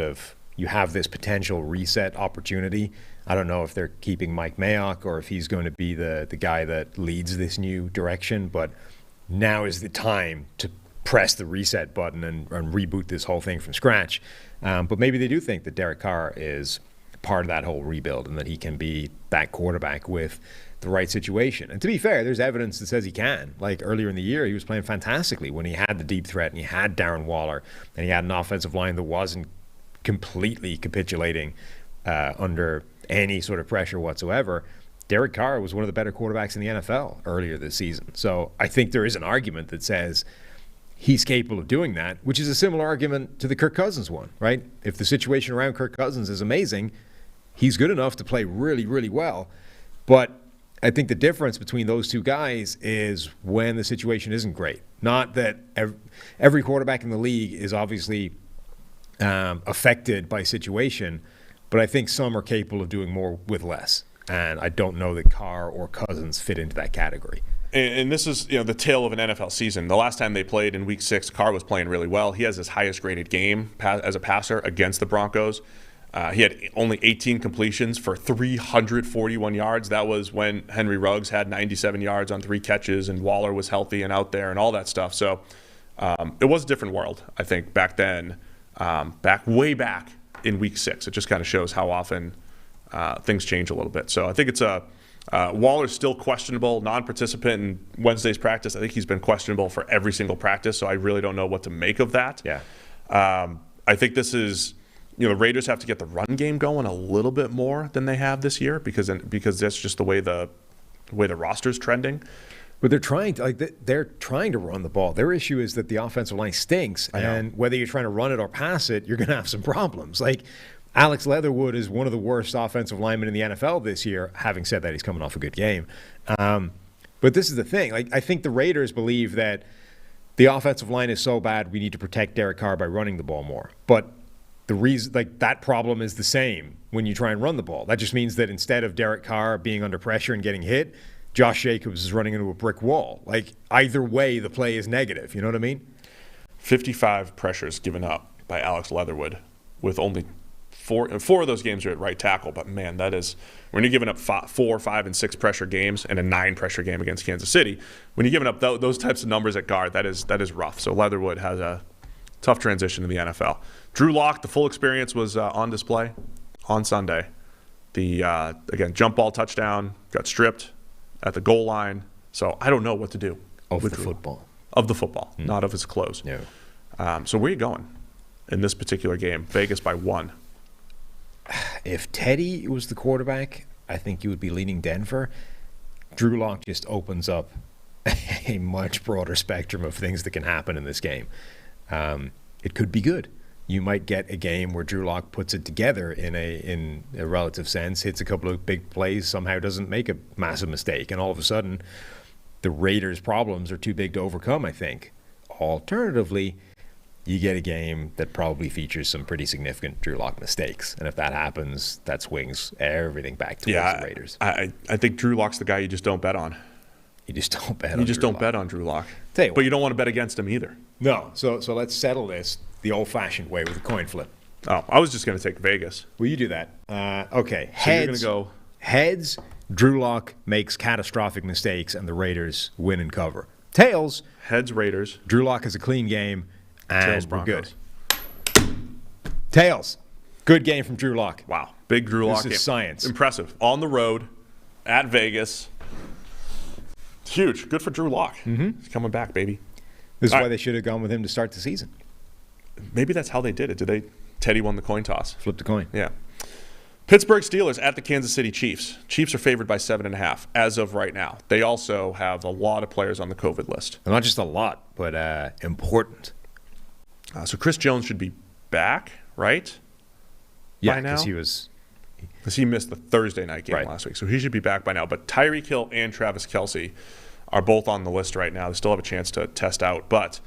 potential reset opportunity. I don't know if they're keeping Mike Mayock or if he's going to be the guy that leads this new direction, but now is the time to press the reset button and reboot this whole thing from scratch. But maybe they do think that Derek Carr is part of that whole rebuild and that he can be that quarterback with the right situation. And to be fair, there's evidence that says he can. Like earlier in the year, he was playing fantastically when he had the deep threat and he had Darren Waller and he had an offensive line that wasn't completely capitulating under any sort of pressure whatsoever. Derek Carr was one of the better quarterbacks in the NFL earlier this season. So I think there is an argument that says he's capable of doing that, which is a similar argument to the Kirk Cousins one, right? If the situation around Kirk Cousins is amazing, he's good enough to play really, really well. But I think the difference between those two guys is when the situation isn't great. Not that every quarterback in the league is obviously affected by situation, but I think some are capable of doing more with less. And I don't know that Carr or Cousins fit into that category. And this is the tale of an NFL season. The last time they played in Week 6, Carr was playing really well. He has his highest graded game as a passer against the Broncos. He had only 18 completions for 341 yards. That was when Henry Ruggs had 97 yards on 3 catches and Waller was healthy and out there and all that stuff. So it was a different world, I think, back then, way back in Week 6. It just kind of shows how often things change a little bit. So I think it's Waller's still questionable, non-participant in Wednesday's practice. I think he's been questionable for every single practice, so I really don't know what to make of that. Yeah. I think this is... the Raiders have to get the run game going a little bit more than they have this year because that's just the way the roster's trending. But they're trying to run the ball. Their issue is that the offensive line stinks, and whether you're trying to run it or pass it, you're going to have some problems. Like Alex Leatherwood is one of the worst offensive linemen in the NFL this year. Having said that, he's coming off a good game. But this is the thing. Like I think the Raiders believe that the offensive line is so bad we need to protect Derek Carr by running the ball more. But the reason, that problem is the same when you try and run the ball. That just means that instead of Derek Carr being under pressure and getting hit, Josh Jacobs is running into a brick wall. Like either way, the play is negative. You know what I mean? 55 pressures given up by Alex Leatherwood, with only four of those games are at right tackle. But man, that is when you're giving up 4, 5, and 6 pressure games and a 9 pressure game against Kansas City. When you're giving up those types of numbers at guard, that is rough. So Leatherwood has a tough transition in the NFL. Drew Lock, the full experience was on display on Sunday. The again, jump ball touchdown, got stripped at the goal line. So I don't know what to do with the football. Of the football, not of his clothes. No. So where are you going in this particular game? Vegas by 1. If Teddy was the quarterback, I think you would be leaning Denver. Drew Lock just opens up a much broader spectrum of things that can happen in this game. It could be good. You might get a game where Drew Lock puts it together in a relative sense, hits a couple of big plays, somehow doesn't make a massive mistake, and all of a sudden the Raiders' problems are too big to overcome, I think. Alternatively, you get a game that probably features some pretty significant Drew Lock mistakes, and if that happens, that swings everything back towards the Raiders. I think Drew Lock's the guy you just don't bet on. You just don't bet on Drew Lock. You just don't bet on Drew Lock. But you don't want to bet against him either. No. So let's settle this the old-fashioned way with a coin flip. Oh, I was just going to take Vegas. Well, you do that. Okay. So you're going to go heads. Drew Lock makes catastrophic mistakes, and the Raiders win and cover. Tails. Heads Raiders. Drew Lock has a clean game, and Tails we're Broncos. good. Tails. Good game from Drew Lock. Wow. Big Drew Lock game. This is science. Impressive. On the road, at Vegas. Huge. Good for Drew Lock. Mm-hmm. He's coming back, baby. This is why they should have gone with him to start the season. Maybe that's how they did it. Teddy won the coin toss. Flipped the coin. Yeah. Pittsburgh Steelers at the Kansas City Chiefs. Chiefs are favored by 7.5 as of right now. They also have a lot of players on the COVID list. And not just a lot, but important. So Chris Jones should be back, right? Yeah, because he missed the Thursday night game last week. So he should be back by now. But Tyreek Hill and Travis Kelce are both on the list right now. They still have a chance to test out. But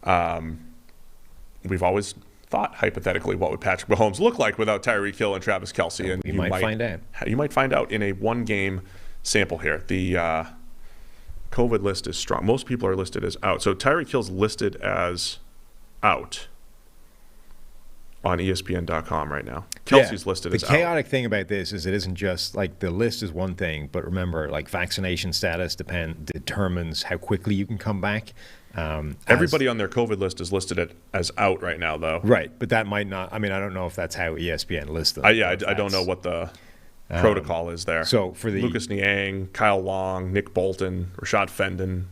We've always thought, hypothetically, what would Patrick Mahomes look like without Tyreek Hill and Travis Kelce? And you might find out. You might find out in a one-game sample here. The COVID list is strong. Most people are listed as out. So Tyreek Hill's listed as out on ESPN.com right now. Kelsey's listed as out. The chaotic thing about this is it isn't just like the list is one thing, but remember, like vaccination status determines how quickly you can come back. Everybody on their COVID list is listed as out right now, though. Right, but that might not. I mean, I don't know if that's how ESPN lists them. I don't know what the protocol is there. So for the Lucas Niang, Kyle Long, Nick Bolton, Rashad Fenton,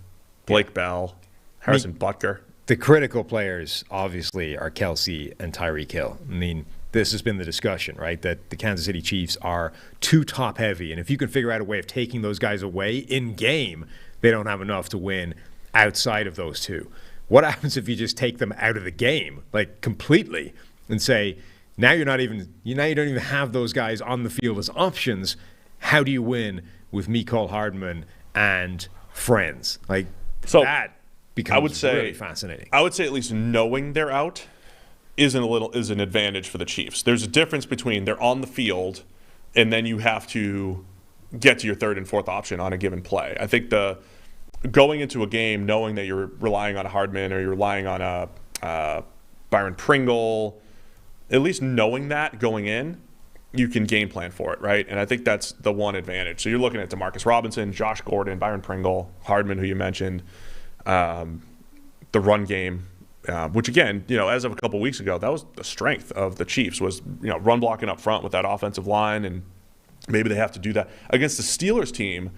Blake Bell, Harrison Butker. The critical players, obviously, are Kelce and Tyreek Hill. I mean, this has been the discussion, right, that the Kansas City Chiefs are too top-heavy. And if you can figure out a way of taking those guys away in-game, they don't have enough to win outside of those two. What happens if you just take them out of the game, like completely, and say, now you don't even have those guys on the field as options. How do you win with Mecole Hardman and friends? Like, so that becomes really fascinating. I would say at least knowing they're out is an advantage for the Chiefs. There's a difference between they're on the field and then you have to get to your third and fourth option on a given play. I think going into a game knowing that you're relying on a Hardman or you're relying on a Byron Pringle, at least knowing that going in, you can game plan for it, right? And I think that's the one advantage. So you're looking at Demarcus Robinson, Josh Gordon, Byron Pringle, Hardman, who you mentioned, the run game, which again, as of a couple weeks ago, that was the strength of the Chiefs was, run blocking up front with that offensive line, and maybe they have to do that against the Steelers team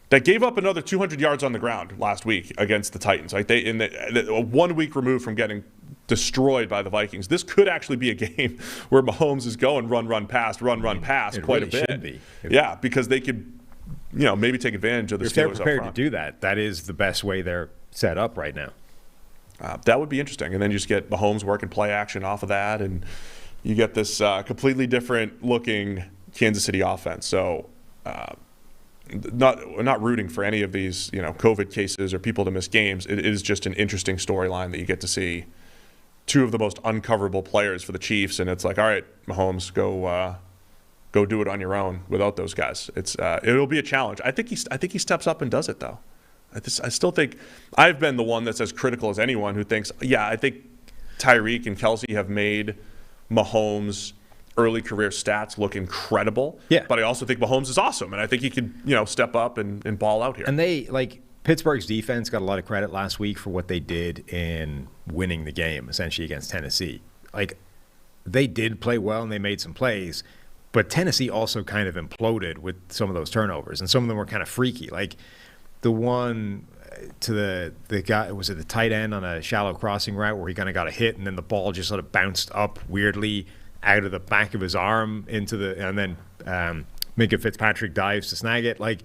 that gave up another 200 yards on the ground last week against the Titans. Like 1 week removed from getting destroyed by the Vikings. This could actually be a game where Mahomes is going run, pass quite really a bit. Should be. Yeah, because they could, maybe take advantage of the Steelers. If they're up prepared front. to do that, that is the best way they're set up right now. That would be interesting. And then you just get Mahomes working play action off of that, and you get this completely different looking Kansas City offense. So not rooting for any of these COVID cases or people to miss games. It is just an interesting storyline that you get to see two of the most uncoverable players for the Chiefs, and it's like, all right, Mahomes, go do it on your own without those guys. It'll be a challenge. I think he steps up and does it though. I still think I've been the one that's as critical as anyone who thinks, I think Tyreek and Kelce have made Mahomes' early career stats look incredible. Yeah. But I also think Mahomes is awesome, and I think he could, step up and ball out here. And Pittsburgh's defense got a lot of credit last week for what they did in winning the game, essentially, against Tennessee. Like, they did play well and they made some plays, but Tennessee also kind of imploded with some of those turnovers, and some of them were kind of freaky. Like, the one to the guy, was it the tight end on a shallow crossing route where he kind of got a hit and then the ball just sort of bounced up weirdly out of the back of his arm and then Minka Fitzpatrick dives to snag it. Like,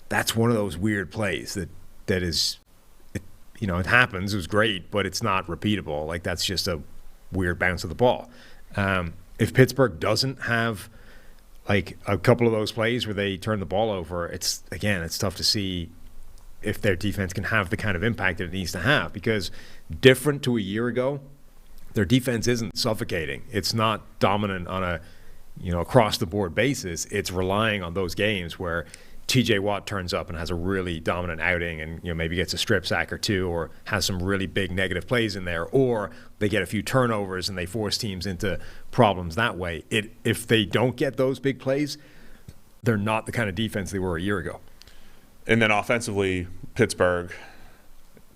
that's one of those weird plays that is, it happens. It was great, but it's not repeatable. Like, that's just a weird bounce of the ball. If Pittsburgh doesn't have like a couple of those plays where they turn the ball over, it's tough to see if their defense can have the kind of impact that it needs to have, because different to a year ago, their defense isn't suffocating. It's not dominant on a across the board basis. It's relying on those games where TJ Watt turns up and has a really dominant outing and maybe gets a strip sack or two, or has some really big negative plays in there, or they get a few turnovers and they force teams into problems that way. If they don't get those big plays, they're not the kind of defense they were a year ago. And then offensively, Pittsburgh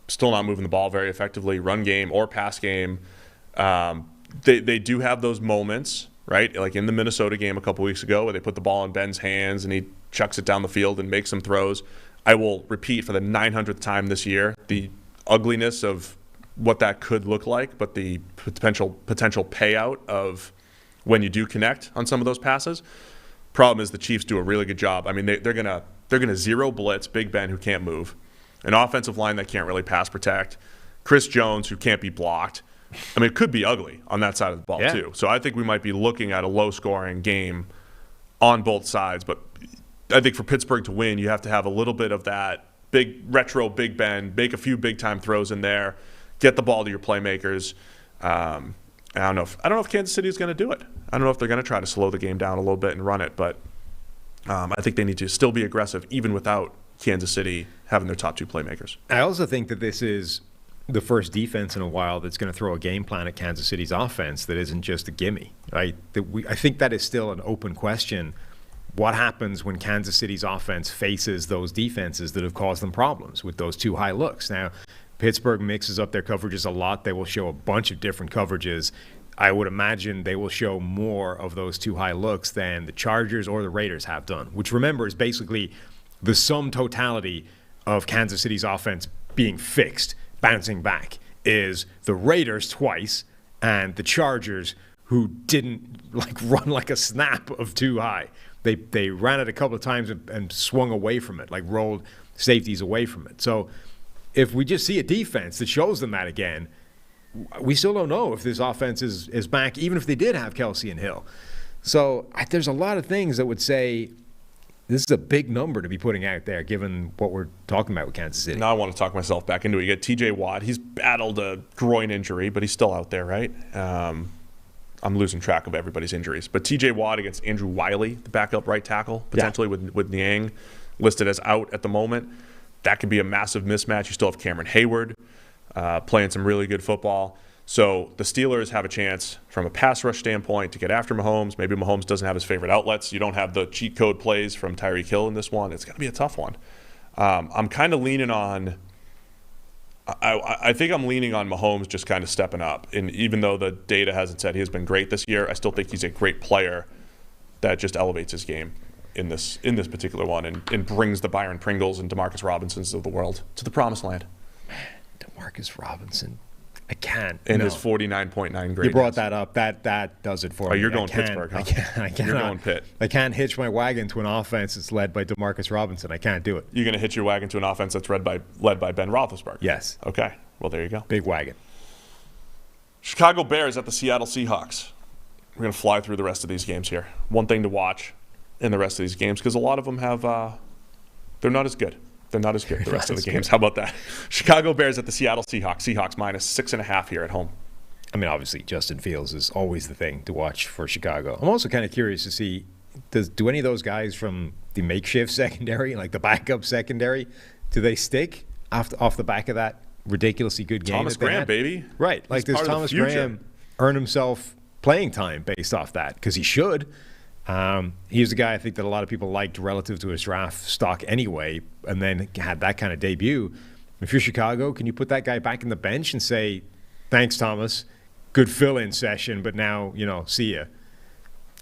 still not moving the ball very effectively, run game or pass game. They do have those moments, right? Like in the Minnesota game a couple weeks ago where they put the ball in Ben's hands and he chucks it down the field and makes some throws. I will repeat for the 900th time this year the ugliness of what that could look like, but the potential payout of when you do connect on some of those passes. Problem is the Chiefs do a really good job. I mean, they're gonna zero blitz Big Ben, who can't move, an offensive line that can't really pass protect, Chris Jones, who can't be blocked. I mean, it could be ugly on that side of the ball too. So I think we might be looking at a low-scoring game on both sides. But I think for Pittsburgh to win, you have to have a little bit of that big retro Big Ben, make a few big-time throws in there, get the ball to your playmakers. I don't know if Kansas City is going to do it. I don't know if they're going to try to slow the game down a little bit and run it, but I think they need to still be aggressive even without Kansas City having their top two playmakers. I also think that this is the first defense in a while that's going to throw a game plan at Kansas City's offense that isn't just a gimme. Right? I think that is still an open question. What happens when Kansas City's offense faces those defenses that have caused them problems with those two high looks? Now, Pittsburgh mixes up their coverages a lot. They will show a bunch of different coverages. I would imagine they will show more of those two high looks than the Chargers or the Raiders have done, which, remember, is basically the sum totality of Kansas City's offense being fixed, bouncing back, is the Raiders twice and the Chargers, who didn't run like a snap of too high. They ran it a couple of times and swung away from it, rolled safeties away from it. So if we just see a defense that shows them that again, we still don't know if this offense is back, even if they did have Kelsey and Hill. So there's a lot of things that would say this is a big number to be putting out there, given what we're talking about with Kansas City. Now I want to talk myself back into it. You get T.J. Watt. He's battled a groin injury, but he's still out there, right? I'm losing track of everybody's injuries. But T.J. Watt against Andrew Wiley, the backup right tackle, potentially with Niang listed as out at the moment. That could be a massive mismatch. You still have Cameron Hayward playing some really good football. So the Steelers have a chance from a pass rush standpoint to get after Mahomes. Maybe Mahomes doesn't have his favorite outlets. You don't have the cheat code plays from Tyreek Hill in this one. It's going to be a tough one. I'm kind of leaning on I think I'm leaning on Mahomes just kind of stepping up. And even though the data hasn't said he has been great this year, I still think he's a great player that just elevates his game in this particular one and brings the Byron Pringles and DeMarcus Robinsons of the world to the promised land. Man, DeMarcus Robinson. I can't. And his 49.9 grade. You brought that up. That does it for me. Oh, you're going Pittsburgh, huh? I can't. You're going Pitt. I can't hitch my wagon to an offense that's led by DeMarcus Robinson. I can't do it. You're going to hitch your wagon to an offense that's led by Ben Roethlisberger. Yes. Okay. Well, there you go. Big wagon. Chicago Bears at the Seattle Seahawks. We're going to fly through the rest of these games here. One thing to watch in the rest of these games, because a lot of them have they're not as good. They're not as good, the rest of the games. How about that? Chicago Bears at the Seattle Seahawks. Seahawks minus 6.5 here at home. I mean, obviously, Justin Fields is always the thing to watch for Chicago. I'm also kind of curious to see, do any of those guys from the makeshift secondary, like the backup secondary, do they stick off the back of that ridiculously good game? Thomas Graham, baby. Right. Like, does Thomas Graham earn himself playing time based off that? Because he should. He's the guy I think that a lot of people liked relative to his draft stock anyway, and then had that kind of debut. If you're Chicago, can you put that guy back in the bench and say, thanks, Thomas, good fill-in session, but now, see ya?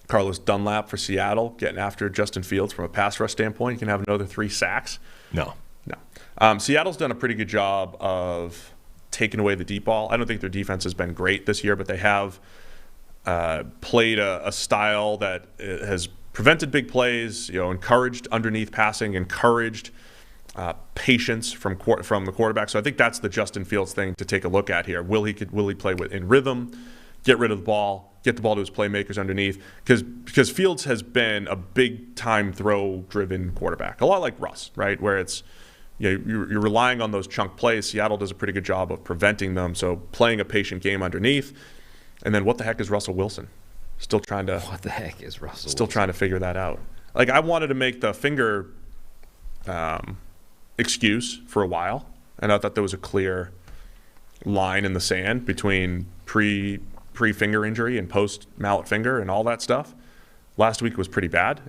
Carlos Dunlap for Seattle, getting after Justin Fields from a pass rush standpoint. You can have another 3 sacks. No. Seattle's done a pretty good job of taking away the deep ball. I don't think their defense has been great this year, but they have played a style that has prevented big plays, encouraged underneath passing, encouraged patience from the quarterback. So I think that's the Justin Fields thing to take a look at here. Will he play in rhythm, get rid of the ball, get the ball to his playmakers underneath? Because Fields has been a big-time throw-driven quarterback, a lot like Russ, right, where it's you're relying on those chunk plays. Seattle does a pretty good job of preventing them, so playing a patient game underneath. And then what the heck is Russell Wilson? Still trying to figure that out. Like, I wanted to make the finger excuse for a while, and I thought there was a clear line in the sand between pre-finger injury and post-mallet finger and all that stuff. Last week was pretty bad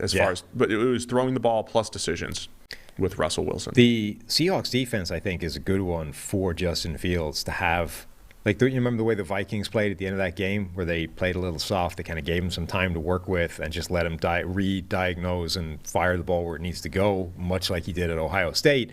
but it was throwing the ball plus decisions with Russell Wilson. The Seahawks defense, I think, is a good one for Justin Fields to have. Like, you remember the way the Vikings played at the end of that game, where they played a little soft? They kind of gave him some time to work with and just let him re-diagnose and fire the ball where it needs to go, much like he did at Ohio State.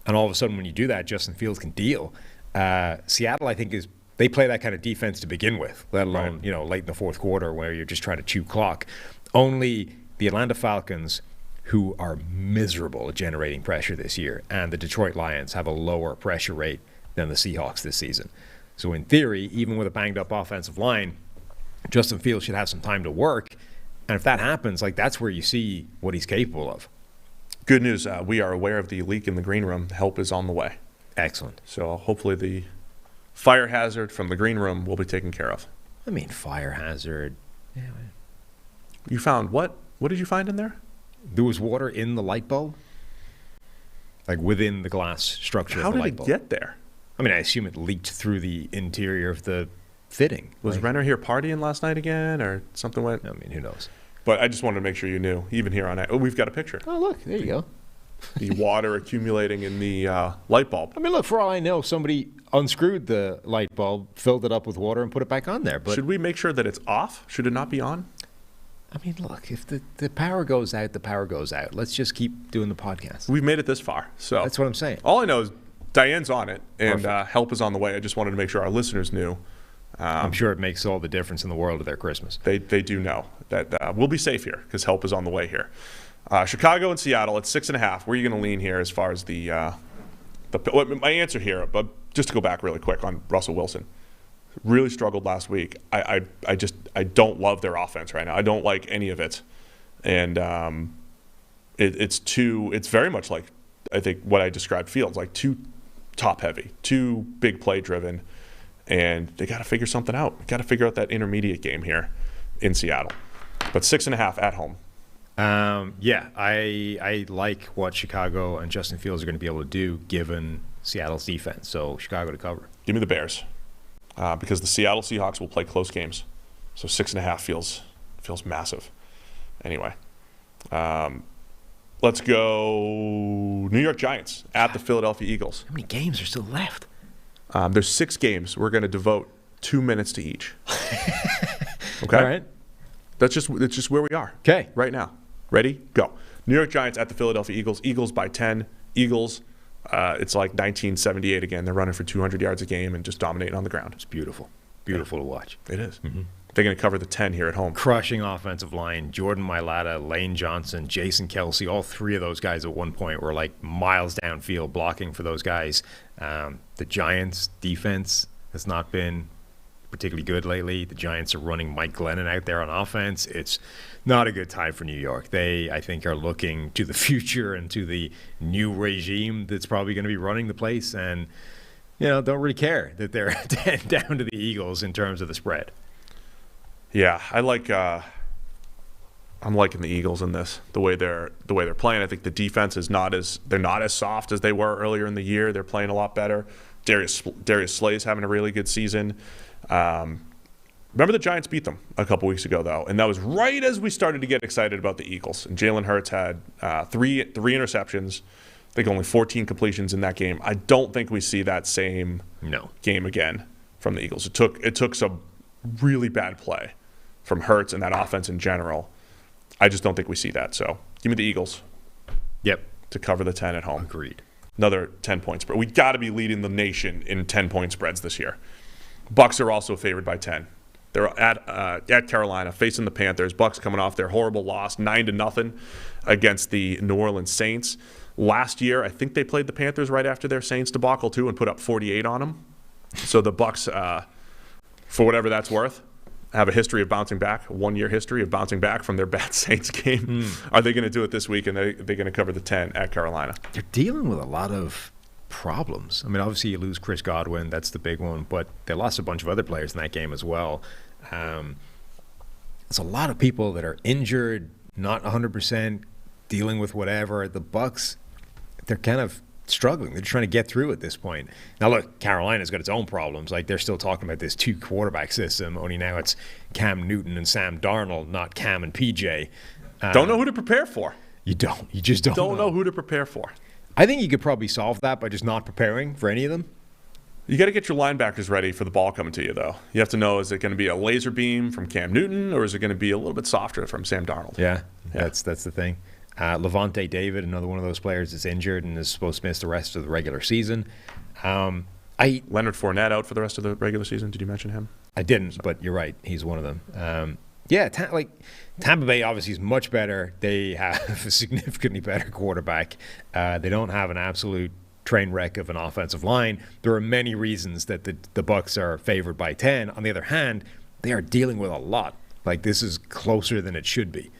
And all of a sudden, when you do that, Justin Fields can deal. Seattle, I think, they play that kind of defense to begin with, let alone late in the fourth quarter where you're just trying to chew clock. Only the Atlanta Falcons, who are miserable at generating pressure this year, and the Detroit Lions have a lower pressure rate than the Seahawks this season. So in theory, even with a banged-up offensive line, Justin Fields should have some time to work. And if that happens, that's where you see what he's capable of. Good news. We are aware of the leak in the green room. Help is on the way. Excellent. So hopefully the fire hazard from the green room will be taken care of. I mean, fire hazard. Yeah. You found what? What did you find in there? There was water in the light bulb, like within the glass structure How of the did light it bulb. get there? I mean, I assume it leaked through the interior of the fitting. Was Like, Renner here partying last night again, or something went? I mean, who knows? But I just wanted to make sure you knew, even here on it. Oh, we've got a picture. Oh, look, there you go. The water accumulating in the light bulb. I mean, look, for all I know, somebody unscrewed the light bulb, filled it up with water, and put it back on there. But Should we make sure that it's off? Should it not be on? I mean, look, if the power goes out, the power goes out. Let's just keep doing the podcast. We've made it this far. So That's what I'm saying. all I know is Diane's on it, and help is on the way. I just wanted to make sure our listeners knew. I'm sure it makes all the difference in the world of their Christmas. They do know that we'll be safe here because help is on the way here. Chicago and Seattle at 6.5. Where are you going to lean here as far as my answer here? But just to go back really quick on Russell Wilson, really struggled last week. I don't love their offense right now. I don't like any of it, and it's very much like I think what I described Fields, like too top heavy, too big play driven. And they got to figure something out. Got to figure out that intermediate game here in Seattle. But 6.5 at home. Yeah, I like what Chicago and Justin Fields are going to be able to do given Seattle's defense. So Chicago to cover. Give me the Bears because the Seattle Seahawks will play close games. So 6.5 feels massive. Anyway, let's go New York Giants at the Philadelphia Eagles. How many games are still left? There's 6 games. We're going to devote 2 minutes to each. Okay? All right. It's just where we are. Okay. Right now. Ready? Go. New York Giants at the Philadelphia Eagles. Eagles by 10. Eagles, it's like 1978 again. They're running for 200 yards a game and just dominating on the ground. It's beautiful. Beautiful to watch. It is. Mm-hmm. They're going to cover the 10 here at home. Crushing offensive line. Jordan Mailata, Lane Johnson, Jason Kelsey, all 3 of those guys at one point were like miles downfield blocking for those guys. The Giants' defense has not been particularly good lately. The Giants are running Mike Glennon out there on offense. It's not a good time for New York. They, I think, are looking to the future and to the new regime that's probably going to be running the place and, don't really care that they're down to the Eagles in terms of the spread. Yeah, I'm liking the Eagles in this. The way they're playing. I think the defense is not as soft as they were earlier in the year. They're playing a lot better. Darius Slay's having a really good season. Remember the Giants beat them a couple weeks ago though, and that was right as we started to get excited about the Eagles. And Jalen Hurts had three interceptions. I think only 14 completions in that game. I don't think we see that same game again from the Eagles. It took some really bad play from Hurts and that offense in general. I just don't think we see that. So give me the Eagles. Yep. To cover the 10 at home. Agreed. Another 10-point spread. We got to be leading the nation in 10-point spreads this year. Bucs are also favored by 10. They're at Carolina facing the Panthers. Bucs coming off their horrible loss, 9-0 against the New Orleans Saints. Last year, I think they played the Panthers right after their Saints debacle too and put up 48 on them. So the Bucs, for whatever that's worth, have a history of bouncing back, a 1-year history of bouncing back from their bad Saints game. Are they going to do it this week, and they're going to cover the 10 at Carolina? They're dealing with a lot of problems. I mean, obviously you lose Chris Godwin. That's the big one. But they lost a bunch of other players in that game as well. There's a lot of people that are injured, not 100%, dealing with whatever. The Bucs, they're kind of struggling. They're trying to get through at this point. Now, look, Carolina's got its own problems. Like, they're still talking about this 2-quarterback system, only now it's Cam Newton and Sam Darnold, not Cam and PJ. Don't know who to prepare for. You don't. You just don't know who to prepare for. I think you could probably solve that by just not preparing for any of them. You got to get your linebackers ready for the ball coming to you, though. You have to know, is it going to be a laser beam from Cam Newton, or is it going to be a little bit softer from Sam Darnold? Yeah. That's the thing. Levante David, another one of those players that's injured and is supposed to miss the rest of the regular season. Leonard Fournette out for the rest of the regular season. Did you mention him? I didn't, but you're right. He's one of them. Tampa Bay obviously is much better. They have a significantly better quarterback. They don't have an absolute train wreck of an offensive line. There are many reasons that the Bucs are favored by 10. On the other hand, they are dealing with a lot. Like, this is closer than it should be.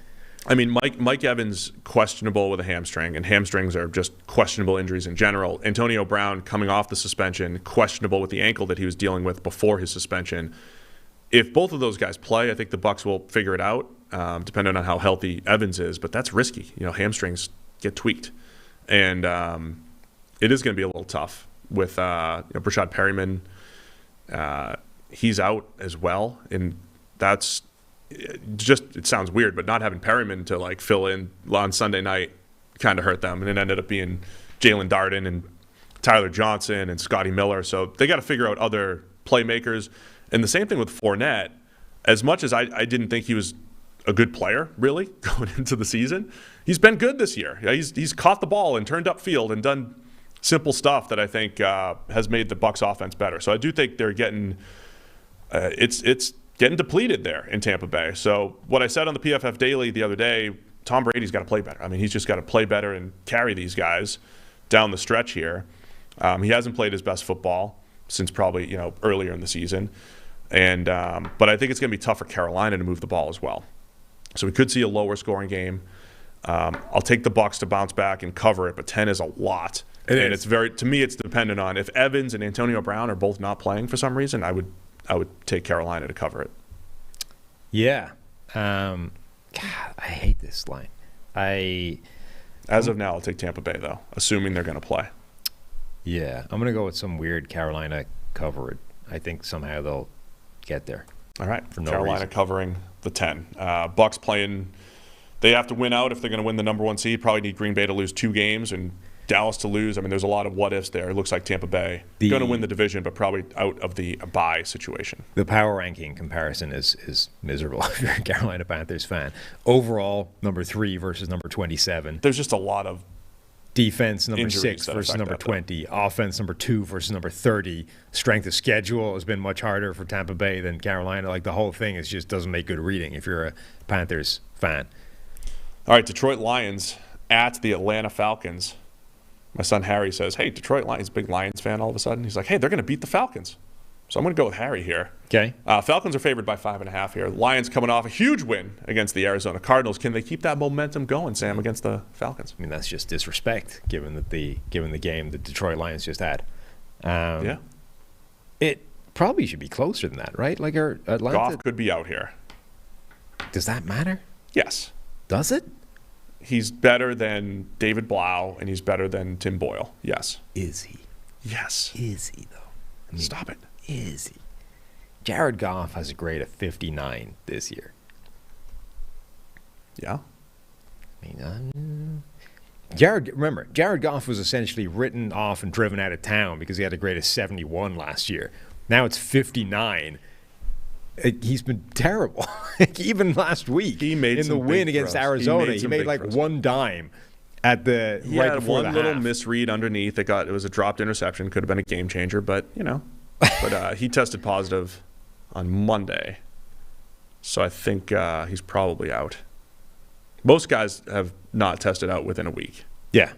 I mean, Mike Evans questionable with a hamstring, and hamstrings are just questionable injuries in general. Antonio Brown coming off the suspension, questionable with the ankle that he was dealing with before his suspension. If both of those guys play, I think the Bucs will figure it out, depending on how healthy Evans is. But that's risky. Hamstrings get tweaked, and it is going to be a little tough with Brashad Perryman. He's out as well, and that's just, it sounds weird, but not having Perryman to like fill in on Sunday night kind of hurt them, and it ended up being Jalen Darden and Tyler Johnson and Scotty Miller. So they got to figure out other playmakers. And the same thing with Fournette. As much as I didn't think he was a good player, really, going into the season, he's been good this year. He's caught the ball and turned upfield and done simple stuff that I think has made the Bucs offense better. So I do think they're getting it's getting depleted there in Tampa Bay. So what I said on the PFF Daily the other day, Tom Brady's got to play better. I mean, he's just got to play better and carry these guys down the stretch here. He hasn't played his best football since probably earlier in the season, and but I think it's going to be tough for Carolina to move the ball as well. So we could see a lower scoring game. I'll take the Bucs to bounce back and cover it, but 10 is a lot. It's to me, it's dependent on if Evans and Antonio Brown are both not playing for some reason. I would take Carolina to cover it. Yeah. God, I hate this line. As of now, I'll take Tampa Bay, though, assuming they're going to play. Yeah. I'm going to go with some weird Carolina cover. I think somehow they'll get there. All right. For no Carolina reason. covering the 10. Bucs playing. They have to win out if they're going to win the number 1 seed. Probably need Green Bay to lose 2 games and Dallas to lose. I mean, there's a lot of what-ifs there. It looks like Tampa Bay going to win the division, but probably out of the bye situation. The power ranking comparison is miserable if you're a Carolina Panthers fan. Overall, number 3 versus number 27. There's just a lot of defense, number injuries 6 versus number 20. Offense, number 2 versus number 30. Strength of schedule has been much harder for Tampa Bay than Carolina. Like, the whole thing just doesn't make good reading if you're a Panthers fan. All right, Detroit Lions at the Atlanta Falcons. My son Harry says, hey, Detroit Lions, big Lions fan all of a sudden. He's like, hey, they're going to beat the Falcons. So I'm going to go with Harry here. Okay. Falcons are favored by 5.5 here. Lions coming off a huge win against the Arizona Cardinals. Can they keep that momentum going, Sam, against the Falcons? I mean, that's just disrespect given the game the Detroit Lions just had. Yeah. It probably should be closer than that, right? Like, our Atlanta. Goff could be out here. Does that matter? Yes. Does it? He's better than David Blau, and he's better than Tim Boyle. Yes. Is he? Yes. Is he, though? I mean, Stop it. Is he? Jared Goff has a grade of 59 this year. Yeah. I mean, Jared Goff was essentially written off and driven out of town because he had a grade of 71 last year. Now it's 59. He's been terrible. Even last week, he made in the win against Arizona, he made like one dime at the he right had before one the little half. misread underneath. It was a dropped interception. Could have been a game changer, but But he tested positive on Monday, so I think he's probably out. Most guys have not tested out within a week. Yeah,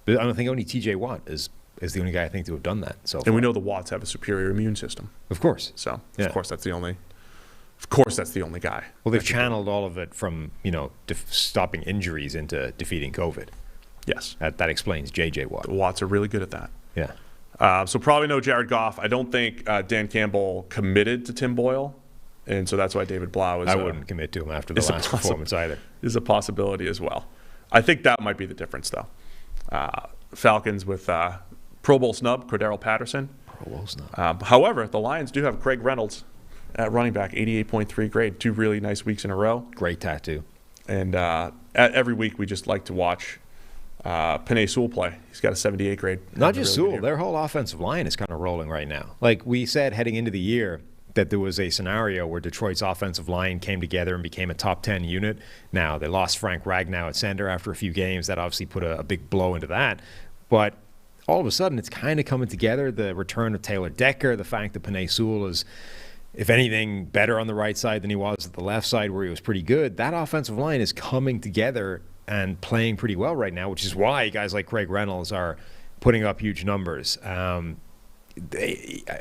but I don't think only T.J. Watt is the only guy I think to have done that. So and we know the Watts have a superior immune system. Of course. So Yeah. Of course that's the only guy. Well, they've channeled all of it from stopping injuries into defeating COVID. Yes, That explains J.J. Watt. the Watts are really good at that. Yeah. So probably no Jared Goff. I don't think Dan Campbell committed to Tim Boyle, and so that's why David Blau is. I wouldn't commit to him after the last performance either. Is a possibility as well. I think that might be the difference, though. Falcons with Pro Bowl snub Cordero Patterson. Pro Bowl snub. However, the Lions do have Craig Reynolds at running back, 88.3 grade. 2 really nice weeks in a row. Great tattoo. And every week we just like to watch Penei Sewell play. He's got a 78 grade. Not just Sewell. Their whole offensive line is kind of rolling right now. Like we said heading into the year that there was a scenario where Detroit's offensive line came together and became a top 10 unit. Now, they lost Frank Ragnow at center after a few games. That obviously put a big blow into that. But all of a sudden, it's kind of coming together. The return of Taylor Decker, the fact that Penei Sewell is, if anything, better on the right side than he was at the left side where he was pretty good. That offensive line is coming together and playing pretty well right now, which is why guys like Craig Reynolds are putting up huge numbers.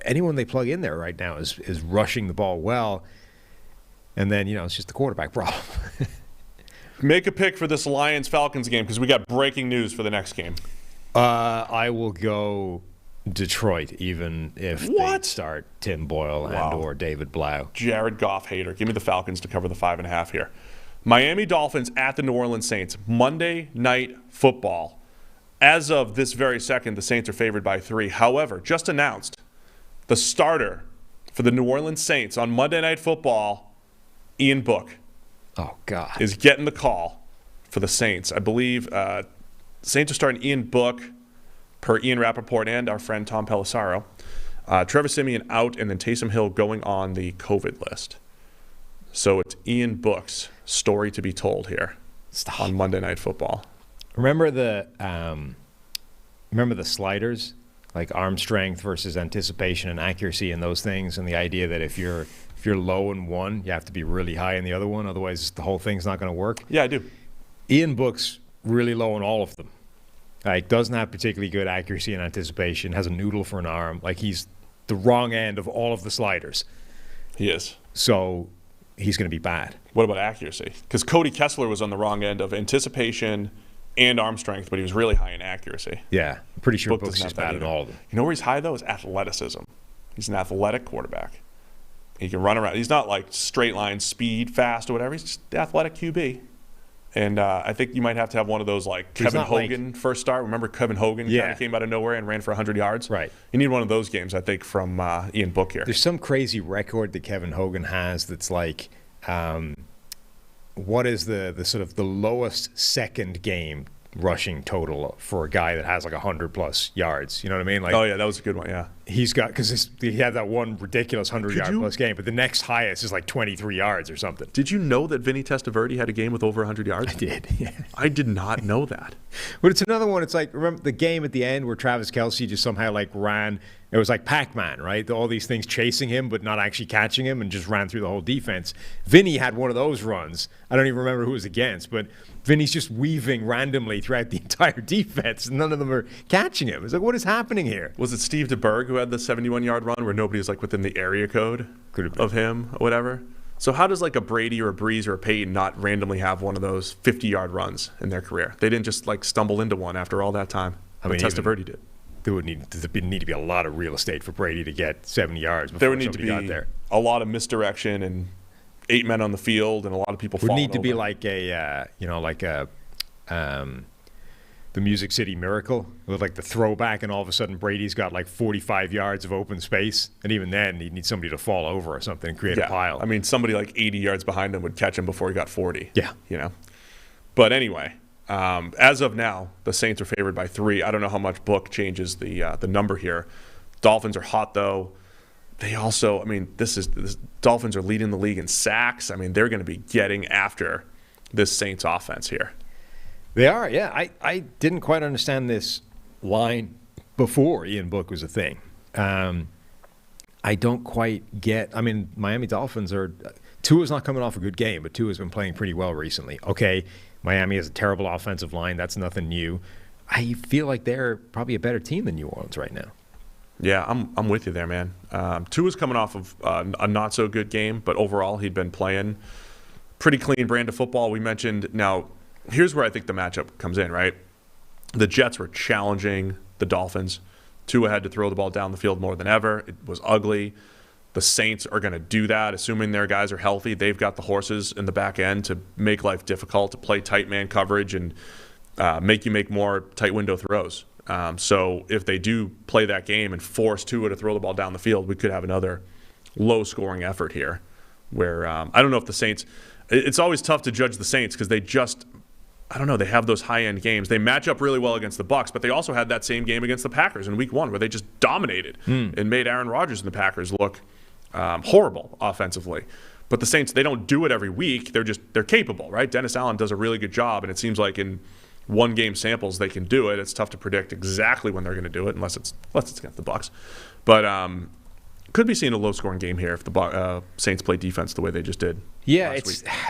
Anyone they plug in there right now is rushing the ball well. And then, it's just the quarterback problem. Make a pick for this Lions-Falcons game because we got breaking news for the next game. I will go Detroit, even if they start Tim Boyle and or David Blau. Jared Goff hater. Give me the Falcons to cover the 5.5 here. Miami Dolphins at the New Orleans Saints. Monday Night Football. As of this very second, the Saints are favored by 3. However, just announced, the starter for the New Orleans Saints on Monday Night Football, Ian Book. Oh, God. Is getting the call for the Saints. I believe Saints are starting Ian Book per Ian Rappaport and our friend Tom Palazzolo. Trevor Siemian out, and then Taysom Hill going on the COVID list. So it's Ian Book's story to be told here on Monday Night Football. Remember the sliders, like arm strength versus anticipation and accuracy and those things, and the idea that if you're low in one, you have to be really high in the other one, otherwise the whole thing's not going to work. Yeah, I do. Ian Book's really low in all of them. Like, doesn't have particularly good accuracy and anticipation, has a noodle for an arm. Like, he's the wrong end of all of the sliders. He is. So he's going to be bad. What about accuracy? Because Cody Kessler was on the wrong end of anticipation and arm strength, but he was really high in accuracy. Yeah, I'm pretty sure Book Book's is bad in all of them. You know where he's high, though, is athleticism. He's an athletic quarterback. He can run around. He's not like straight line speed, fast, or whatever. He's just athletic QB. And I think you might have to have one of those, like Kevin Hogan first start. Remember Kevin Hogan kind of came out of nowhere and ran for 100 yards? Right. You need one of those games, I think, from Ian Book here. There's some crazy record that Kevin Hogan has that's like, what is the sort of the lowest second game rushing total for a guy that has like 100+ yards? You know what I mean? Like, oh, yeah, that was a good one, yeah. He's got, because he had that one ridiculous 100-yard+ game, but the next highest is like 23 yards or something. Did you know that Vinny Testaverde had a game with over 100 yards? I did, yeah. I did not know that. But it's another one. It's like, remember the game at the end where Travis Kelce just somehow like ran. It was like Pac-Man, right? All these things chasing him but not actually catching him and just ran through the whole defense. Vinny had one of those runs. I don't even remember who it was against, but Vinny's just weaving randomly throughout the entire defense, and none of them are catching him. It's like, what is happening here? Was it Steve DeBerg who had the 71-yard run where nobody was like within the area code of him or whatever? So how does like a Brady or a Breeze or a Peyton not randomly have one of those 50-yard runs in their career? They didn't just like stumble into one after all that time. I mean, Testaverde did. There would need to be a lot of real estate for Brady to get 70 yards before there would need to be got there. A lot of misdirection and 8 men on the field and a lot of people falling over. Would need to be like the Music City Miracle with like the throwback, and all of a sudden Brady's got like 45 yards of open space, and even then he'd need somebody to fall over or something and create a pile. I mean, somebody like 80 yards behind him would catch him before he got 40. Yeah. You know? But anyway, as of now, the Saints are favored by 3. I don't know how much Book changes the number here. Dolphins are hot, though. They also, I mean, Dolphins are leading the league in sacks. I mean, they're going to be getting after this Saints offense here. They are, yeah. I didn't quite understand this line before Ian Book was a thing. I don't quite get, I mean, Miami Dolphins are, Tua's not coming off a good game, but Tua's been playing pretty well recently. Okay, Miami has a terrible offensive line. That's nothing new. I feel like they're probably a better team than New Orleans right now. Yeah, I'm with you there, man. Tua's coming off of a not-so-good game, but overall he'd been playing pretty clean brand of football. We mentioned, now, here's where I think the matchup comes in, right? The Jets were challenging the Dolphins. Tua had to throw the ball down the field more than ever. It was ugly. The Saints are going to do that, assuming their guys are healthy. They've got the horses in the back end to make life difficult, to play tight man coverage and make you make more tight window throws. So if they do play that game and force Tua to throw the ball down the field, we could have another low-scoring effort here where I don't know if the Saints – it's always tough to judge the Saints because they just – I don't know, they have those high-end games. They match up really well against the Bucs, but they also had that same game against the Packers in Week 1 where they just dominated and made Aaron Rodgers and the Packers look horrible offensively. But the Saints, they don't do it every week. They're capable, right? Dennis Allen does a really good job, and it seems like in one-game samples they can do it. It's tough to predict exactly when they're going to do it unless it's against the Bucs. But could be seeing a low-scoring game here if the Saints play defense the way they just did. Yeah,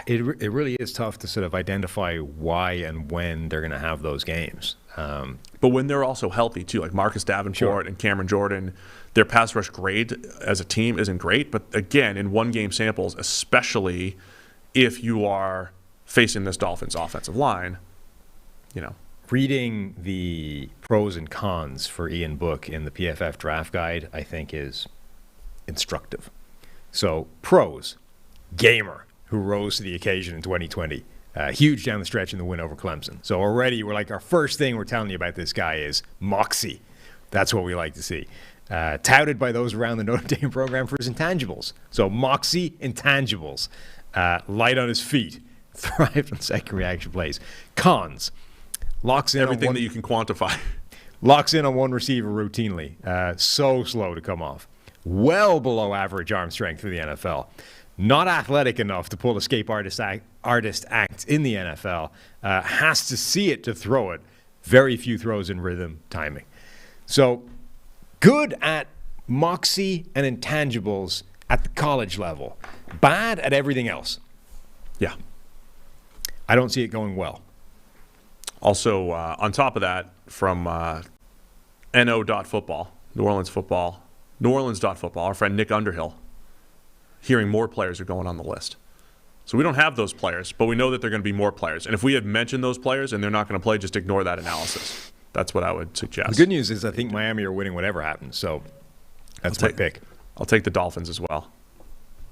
it really is tough to sort of identify why and when they're going to have those games. But when they're also healthy, too, like Marcus Davenport and Cameron Jordan, their pass rush grade as a team isn't great. But, again, in one-game samples, especially if you are facing this Dolphins offensive line, Reading the pros and cons for Ian Book in the PFF draft guide, I think, is instructive. So, pros, gamer, who rose to the occasion in 2020. Huge down the stretch in the win over Clemson. So already we're like, our first thing we're telling you about this guy is moxie. That's what we like to see. Touted by those around the Notre Dame program for his intangibles. So moxie, intangibles. Light on his feet. Thrived on second reaction plays. Cons. Locks in everything that you can quantify. Locks in on one receiver routinely. So slow to come off. Well below average arm strength for the NFL. Not athletic enough to pull escape artist acts in the NFL. Has to see it to throw it. Very few throws in rhythm, timing. So good at moxie and intangibles at the college level. Bad at everything else. Yeah. I don't see it going well. Also, on top of that, from NO.football, New Orleans.football, our friend Nick Underhill, hearing more players are going on the list. So we don't have those players, but we know that there are going to be more players. And if we had mentioned those players and they're not going to play, just ignore that analysis. That's what I would suggest. The good news is I think Miami are winning whatever happens, so that's my pick. I'll take the Dolphins as well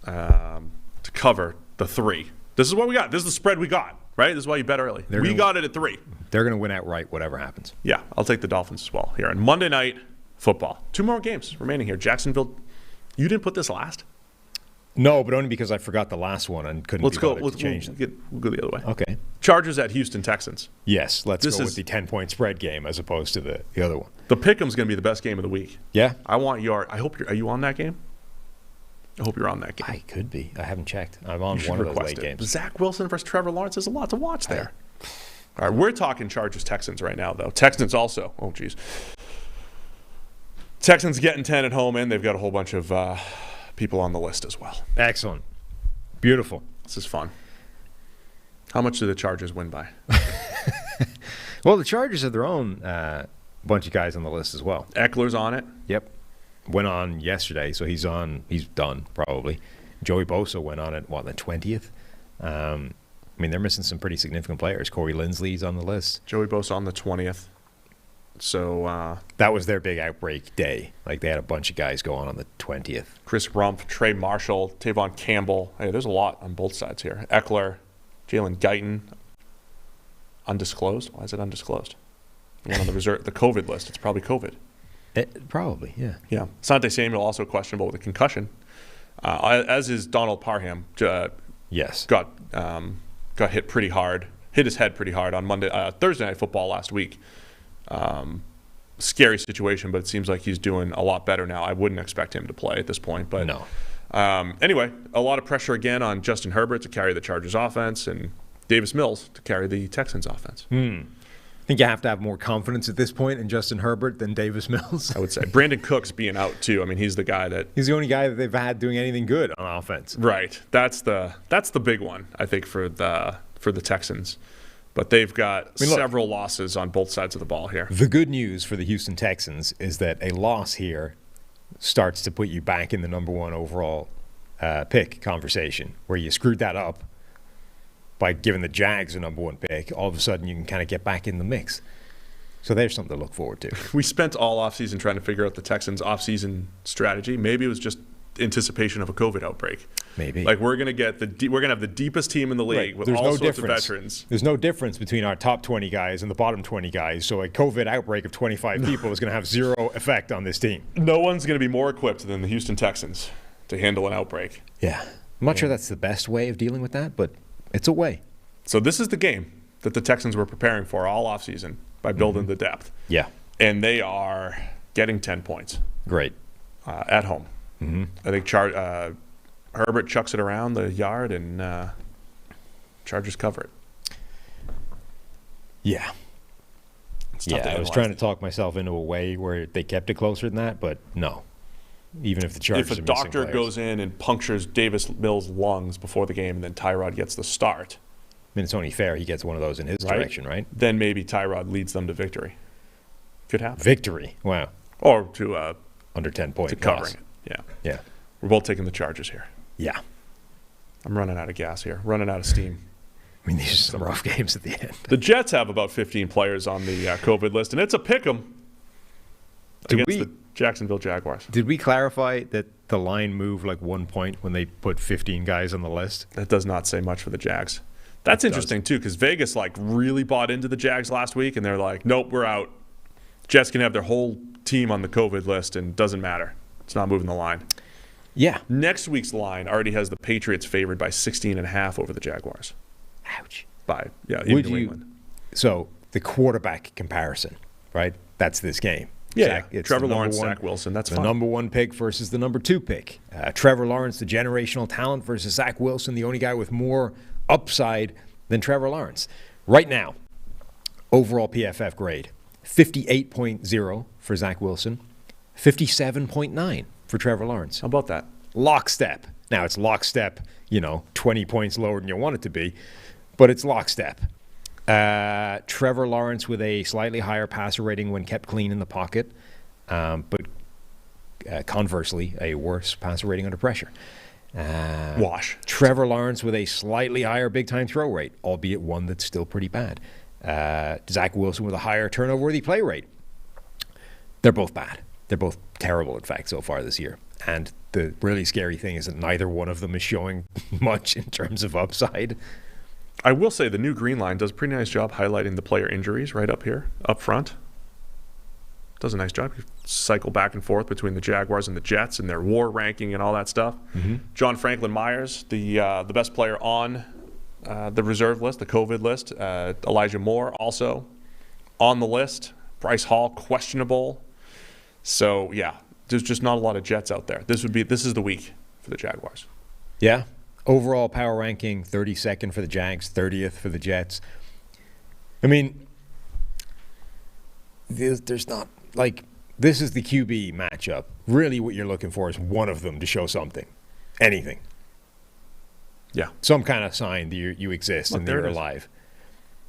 to cover the 3. This is what we got. This is the spread we got, right? This is why you bet early. We got it at 3. They're going to win outright whatever happens. Yeah, I'll take the Dolphins as well here on Monday Night Football. 2 more games remaining here. Jacksonville, you didn't put this last? No, but only because I forgot the last one and couldn't change it. We'll go the other way. Okay. Chargers at Houston Texans. Yes, let's go with the 10-point spread game as opposed to the other one. The Pick'em's going to be the best game of the week. Yeah? I hope are you on that game? I hope you're on that game. I could be. I haven't checked. I'm on one of those late games. Zach Wilson versus Trevor Lawrence. There's a lot to watch there. All right, we're talking Chargers-Texans right now, though. Texans also. Oh, geez. Texans getting 10 at home, and they've got a whole bunch of people on the list as well. Excellent. Beautiful. This is fun. How much do the Chargers win by? Well, the Chargers have their own bunch of guys on the list as well. Eckler's on it. Yep. Went on yesterday, so he's done, probably. Joey Bosa went on at, the 20th? They're missing some pretty significant players. Corey Linsley's on the list. Joey Bosa on the 20th. So that was their big outbreak day. Like, they had a bunch of guys go on the 20th. Chris Rumpf, Trey Marshall, Tavon Campbell. Hey, there's a lot on both sides here. Eckler, Jalen Guyton. Undisclosed? Why is it undisclosed? The one on the COVID list. It's probably COVID. Probably, yeah. Yeah. Asante Samuel also questionable with a concussion, as is Donald Parham. Yes. Got hit pretty hard. Hit his head pretty hard on Thursday Night Football last week. Scary situation, but it seems like he's doing a lot better now. I wouldn't expect him to play at this point, but no. Anyway, a lot of pressure again on Justin Herbert to carry the Chargers offense and Davis Mills to carry the Texans offense. I think you have to have more confidence at this point in Justin Herbert than Davis Mills. I would say Brandon Cooks being out too. He's the guy that he's the only guy that they've had doing anything good on offense. Right. That's the big one, I think, for the Texans. But they've got several losses on both sides of the ball here. The good news for the Houston Texans is that a loss here starts to put you back in the number 1 overall pick conversation, where you screwed that up by giving the Jags a number 1 pick. All of a sudden, you can kind of get back in the mix. So there's something to look forward to. We spent all offseason trying to figure out the Texans' offseason strategy. Maybe it was just anticipation of a COVID outbreak. Maybe. Like, we're going to have the deepest team in the league with all sorts of veterans. There's no difference between our top 20 guys and the bottom 20 guys. So a COVID outbreak of 25 people is going to have zero effect on this team. No one's going to be more equipped than the Houston Texans to handle an outbreak. Yeah. I'm not sure that's the best way of dealing with that, but it's a way. So this is the game that the Texans were preparing for all offseason by building the depth. Yeah. And they are getting 10 points. Great. At home. Mm-hmm. I think Herbert chucks it around the yard and Chargers cover it. Yeah. I was trying to talk myself into a way where they kept it closer than that, but no. Even if the Chargers if a doctor goes in and punctures Davis Mills' lungs before the game and then Tyrod gets the start. It's only fair he gets one of those in his direction, right? Then maybe Tyrod leads them to victory. Could happen. Victory. Wow. Or to under 10 points. To covering it. Yeah. We're both taking the Chargers here. Yeah. I'm running out of gas here. Running out of steam. mean, these are some rough games at the end. The Jets have about 15 players on the COVID list, and it's a pick 'em against the Jacksonville Jaguars. Did we clarify that the line moved like 1 point when they put 15 guys on the list? That does not say much for the Jags. That's interesting, too, because Vegas really bought into the Jags last week, and they're like, nope, we're out. Jets can have their whole team on the COVID list, and it doesn't matter. It's not moving the line. Yeah. Next week's line already has the Patriots favored by 16.5 over the Jaguars. Ouch. In New England. So the quarterback comparison, right? That's this game. Yeah, Trevor Lawrence, Zach Wilson, that's fine. The number 1 pick versus the number 2 pick. Trevor Lawrence, the generational talent, versus Zach Wilson, the only guy with more upside than Trevor Lawrence. Right now, overall PFF grade, 58.0 for Zach Wilson, 57.9 for Trevor Lawrence. How about that? Lockstep. Now, it's lockstep, 20 points lower than you want it to be, but it's lockstep. Trevor Lawrence with a slightly higher passer rating when kept clean in the pocket, but conversely, a worse passer rating under pressure. Wash. Trevor Lawrence with a slightly higher big-time throw rate, albeit one that's still pretty bad. Zach Wilson with a higher turnover-worthy play rate. They're both bad. They're both terrible, in fact, so far this year. And the really scary thing is that neither one of them is showing much in terms of upside. I will say the new green line does a pretty nice job highlighting the player injuries right up here, up front. Does a nice job. You cycle back and forth between the Jaguars and the Jets and their WAR ranking and all that stuff. Mm-hmm. John Franklin Myers, the best player on the reserve list, the COVID list. Elijah Moore also on the list. Bryce Hall, questionable. So, yeah, there's just not a lot of Jets out there. This is the week for the Jaguars. Yeah. Overall power ranking, 32nd for the Jags, 30th for the Jets. I mean, there's not, this is the QB matchup. Really what you're looking for is one of them to show something. Anything. Yeah. Some kind of sign that you exist and that you're alive.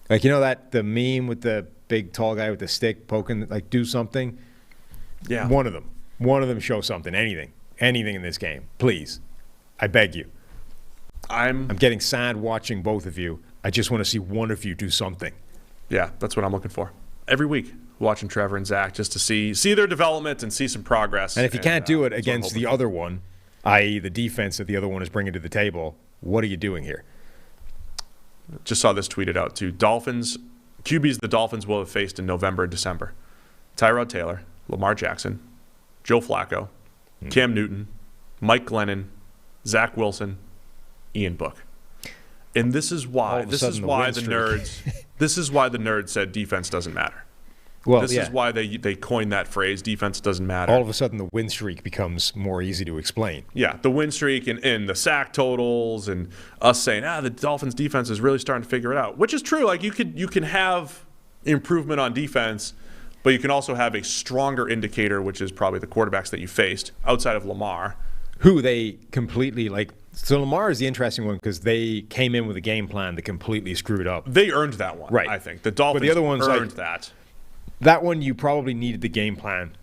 The meme with the big tall guy with the stick poking, do something? Yeah. One of them show something. Anything in this game. Please. I beg you. I'm getting sad watching both of you. I just want to see one of you do something. Yeah, that's what I'm looking for. Every week, watching Trevor and Zach just to see their development and see some progress. And if you can't do it against the other one, i.e. the defense that the other one is bringing to the table, what are you doing here? Just saw this tweeted out too. QBs the Dolphins will have faced in November and December. Tyrod Taylor, Lamar Jackson, Joe Flacco, Cam Newton, Mike Glennon, Zach Wilson, Ian Book. And this is why the nerds said defense doesn't matter. Well, this is why they coined that phrase, defense doesn't matter. All of a sudden the win streak becomes more easy to explain. Yeah, the win streak and the sack totals and us saying, the Dolphins defense is really starting to figure it out, which is true. You can have improvement on defense, but you can also have a stronger indicator, which is probably the quarterbacks that you faced outside of Lamar. Who they completely So Lamar is the interesting one because they came in with a game plan that completely screwed up. They earned that one, right? I think the Dolphins the other ones earned that. That one you probably needed the game plan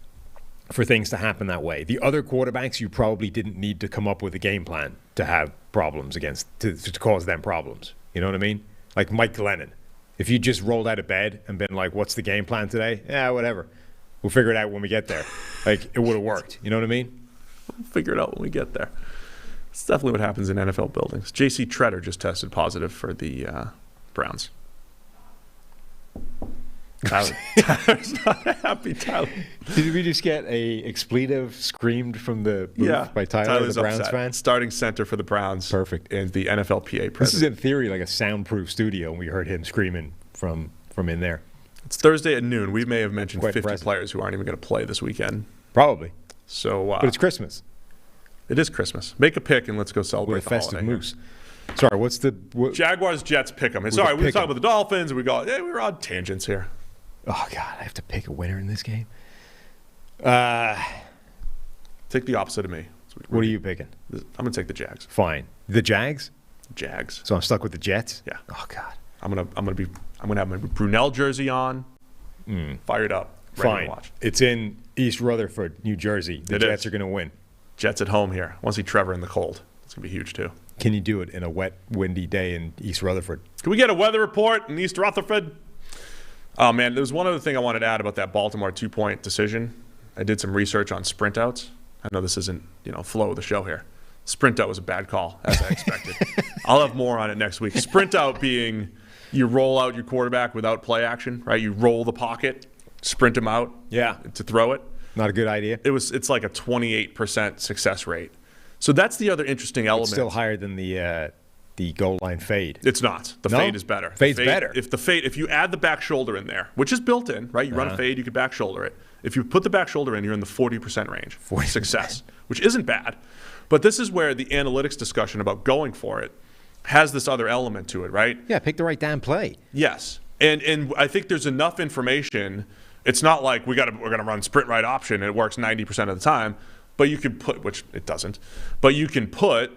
for things to happen that way. The other quarterbacks you probably didn't need to come up with a game plan to have problems to cause them problems. You know what I mean? Like Mike Glennon. If you just rolled out of bed and been like, "What's the game plan today?" Yeah, whatever. We'll figure it out when we get there. It would have worked. You know what I mean? We'll figure it out when we get there. It's definitely what happens in NFL buildings. J.C. Treader just tested positive for the Browns. Tyler's not happy, Tyler. Did we just get a expletive screamed from the booth by Tyler, the Browns fan? Starting center for the Browns. Perfect. And the NFLPA president. This is in theory like a soundproof studio, and we heard him screaming from in there. It's Thursday at noon. We may have mentioned 50 players who aren't even going to play this weekend. Probably. So, but it's Christmas. It is Christmas. Make a pick and let's go celebrate with a festive moose. Sorry, what's the Jaguars Jets pick 'em? Sorry, we were talking about the Dolphins. We were on tangents here. Oh God, I have to pick a winner in this game. Take the opposite of me. What are you picking? I'm gonna take the Jags. Fine. The Jags? Jags. So I'm stuck with the Jets? Yeah. Oh God. I'm gonna have my Brunel jersey on. Fired up. Ready Fine. to watch. It's in East Rutherford, New Jersey. The Jets are gonna win. Jets at home here. I want to see Trevor in the cold. It's gonna be huge too. Can you do it in a wet, windy day in East Rutherford? Can we get a weather report in East Rutherford? Oh, man, there's one other thing I wanted to add about that Baltimore 2-point decision. I did some research on sprint outs. I know this isn't, flow of the show here. Sprint out was a bad call, as I expected. I'll have more on it next week. Sprint out being you roll out your quarterback without play action, right? You roll the pocket, sprint him out to throw it. Not a good idea. It's like a 28% success rate. So that's the other interesting element. It's still higher than the goal line fade. It's not. The fade is better. Fade's better. If you add the back shoulder in there, which is built in, right? You run a fade, you can back shoulder it. If you put the back shoulder in, you're in the 40% range. 40%. Success, which isn't bad. But this is where the analytics discussion about going for it has this other element to it, right? Yeah, pick the right damn play. Yes. And I think there's enough information. It's not like we're gonna run sprint right option and it works 90% of the time. But you can put, which it doesn't, but you can put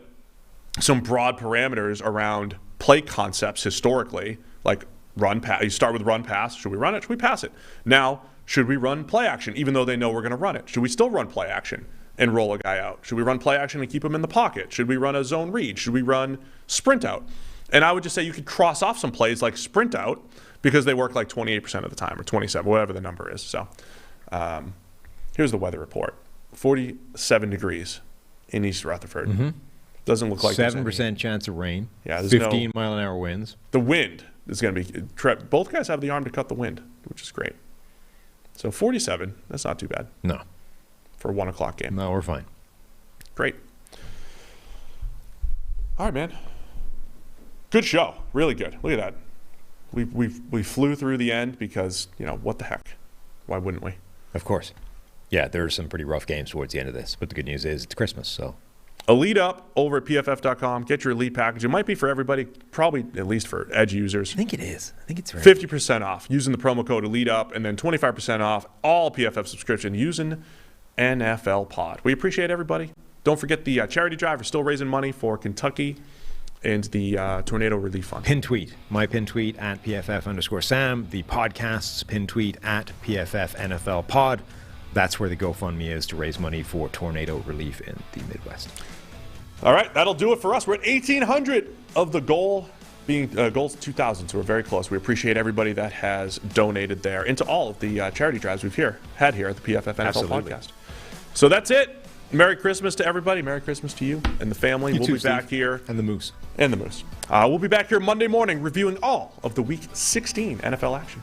some broad parameters around play concepts historically, like run pass. You start with run pass. Should we run it? Should we pass it? Now, should we run play action, even though they know we're going to run it? Should we still run play action and roll a guy out? Should we run play action and keep him in the pocket? Should we run a zone read? Should we run sprint out? And I would just say you could cross off some plays like sprint out because they work like 28% of the time or 27, whatever the number is. So here's the weather report. 47 degrees in East Rutherford. Mm-hmm. Doesn't look like 7% chance of rain. Yeah, 15 mile an hour winds. The wind is going to be. Both guys have the arm to cut the wind, which is great. So 47, that's not too bad. No. For a 1 o'clock game. No, we're fine. Great. All right, man. Good show. Really good. Look at that. We flew through the end because, what the heck? Why wouldn't we? Of course. Yeah, there are some pretty rough games towards the end of this, but the good news is it's Christmas, so. Elite Up over at PFF.com. Get your Elite package. It might be for everybody, probably at least for Edge users. I think it is. I think it's right. 50% off using the promo code Elite Up, and then 25% off all PFF subscription using NFL Pod. We appreciate everybody. Don't forget the charity drive. We're still raising money for Kentucky and the Tornado Relief Fund. Pin tweet. My pin tweet at PFF_Sam. The podcast's pin tweet at PFF NFL Pod. That's where the GoFundMe is to raise money for tornado relief in the Midwest. All right, that'll do it for us. We're at 1,800 of the goal being goals 2,000, so we're very close. We appreciate everybody that has donated there into all of the charity drives we've had here at the PFF NFL Podcast. So that's it. Merry Christmas to everybody. Merry Christmas to you and the family. We'll be back here. And the Moose. And the Moose. We'll be back here Monday morning reviewing all of the Week 16 NFL action.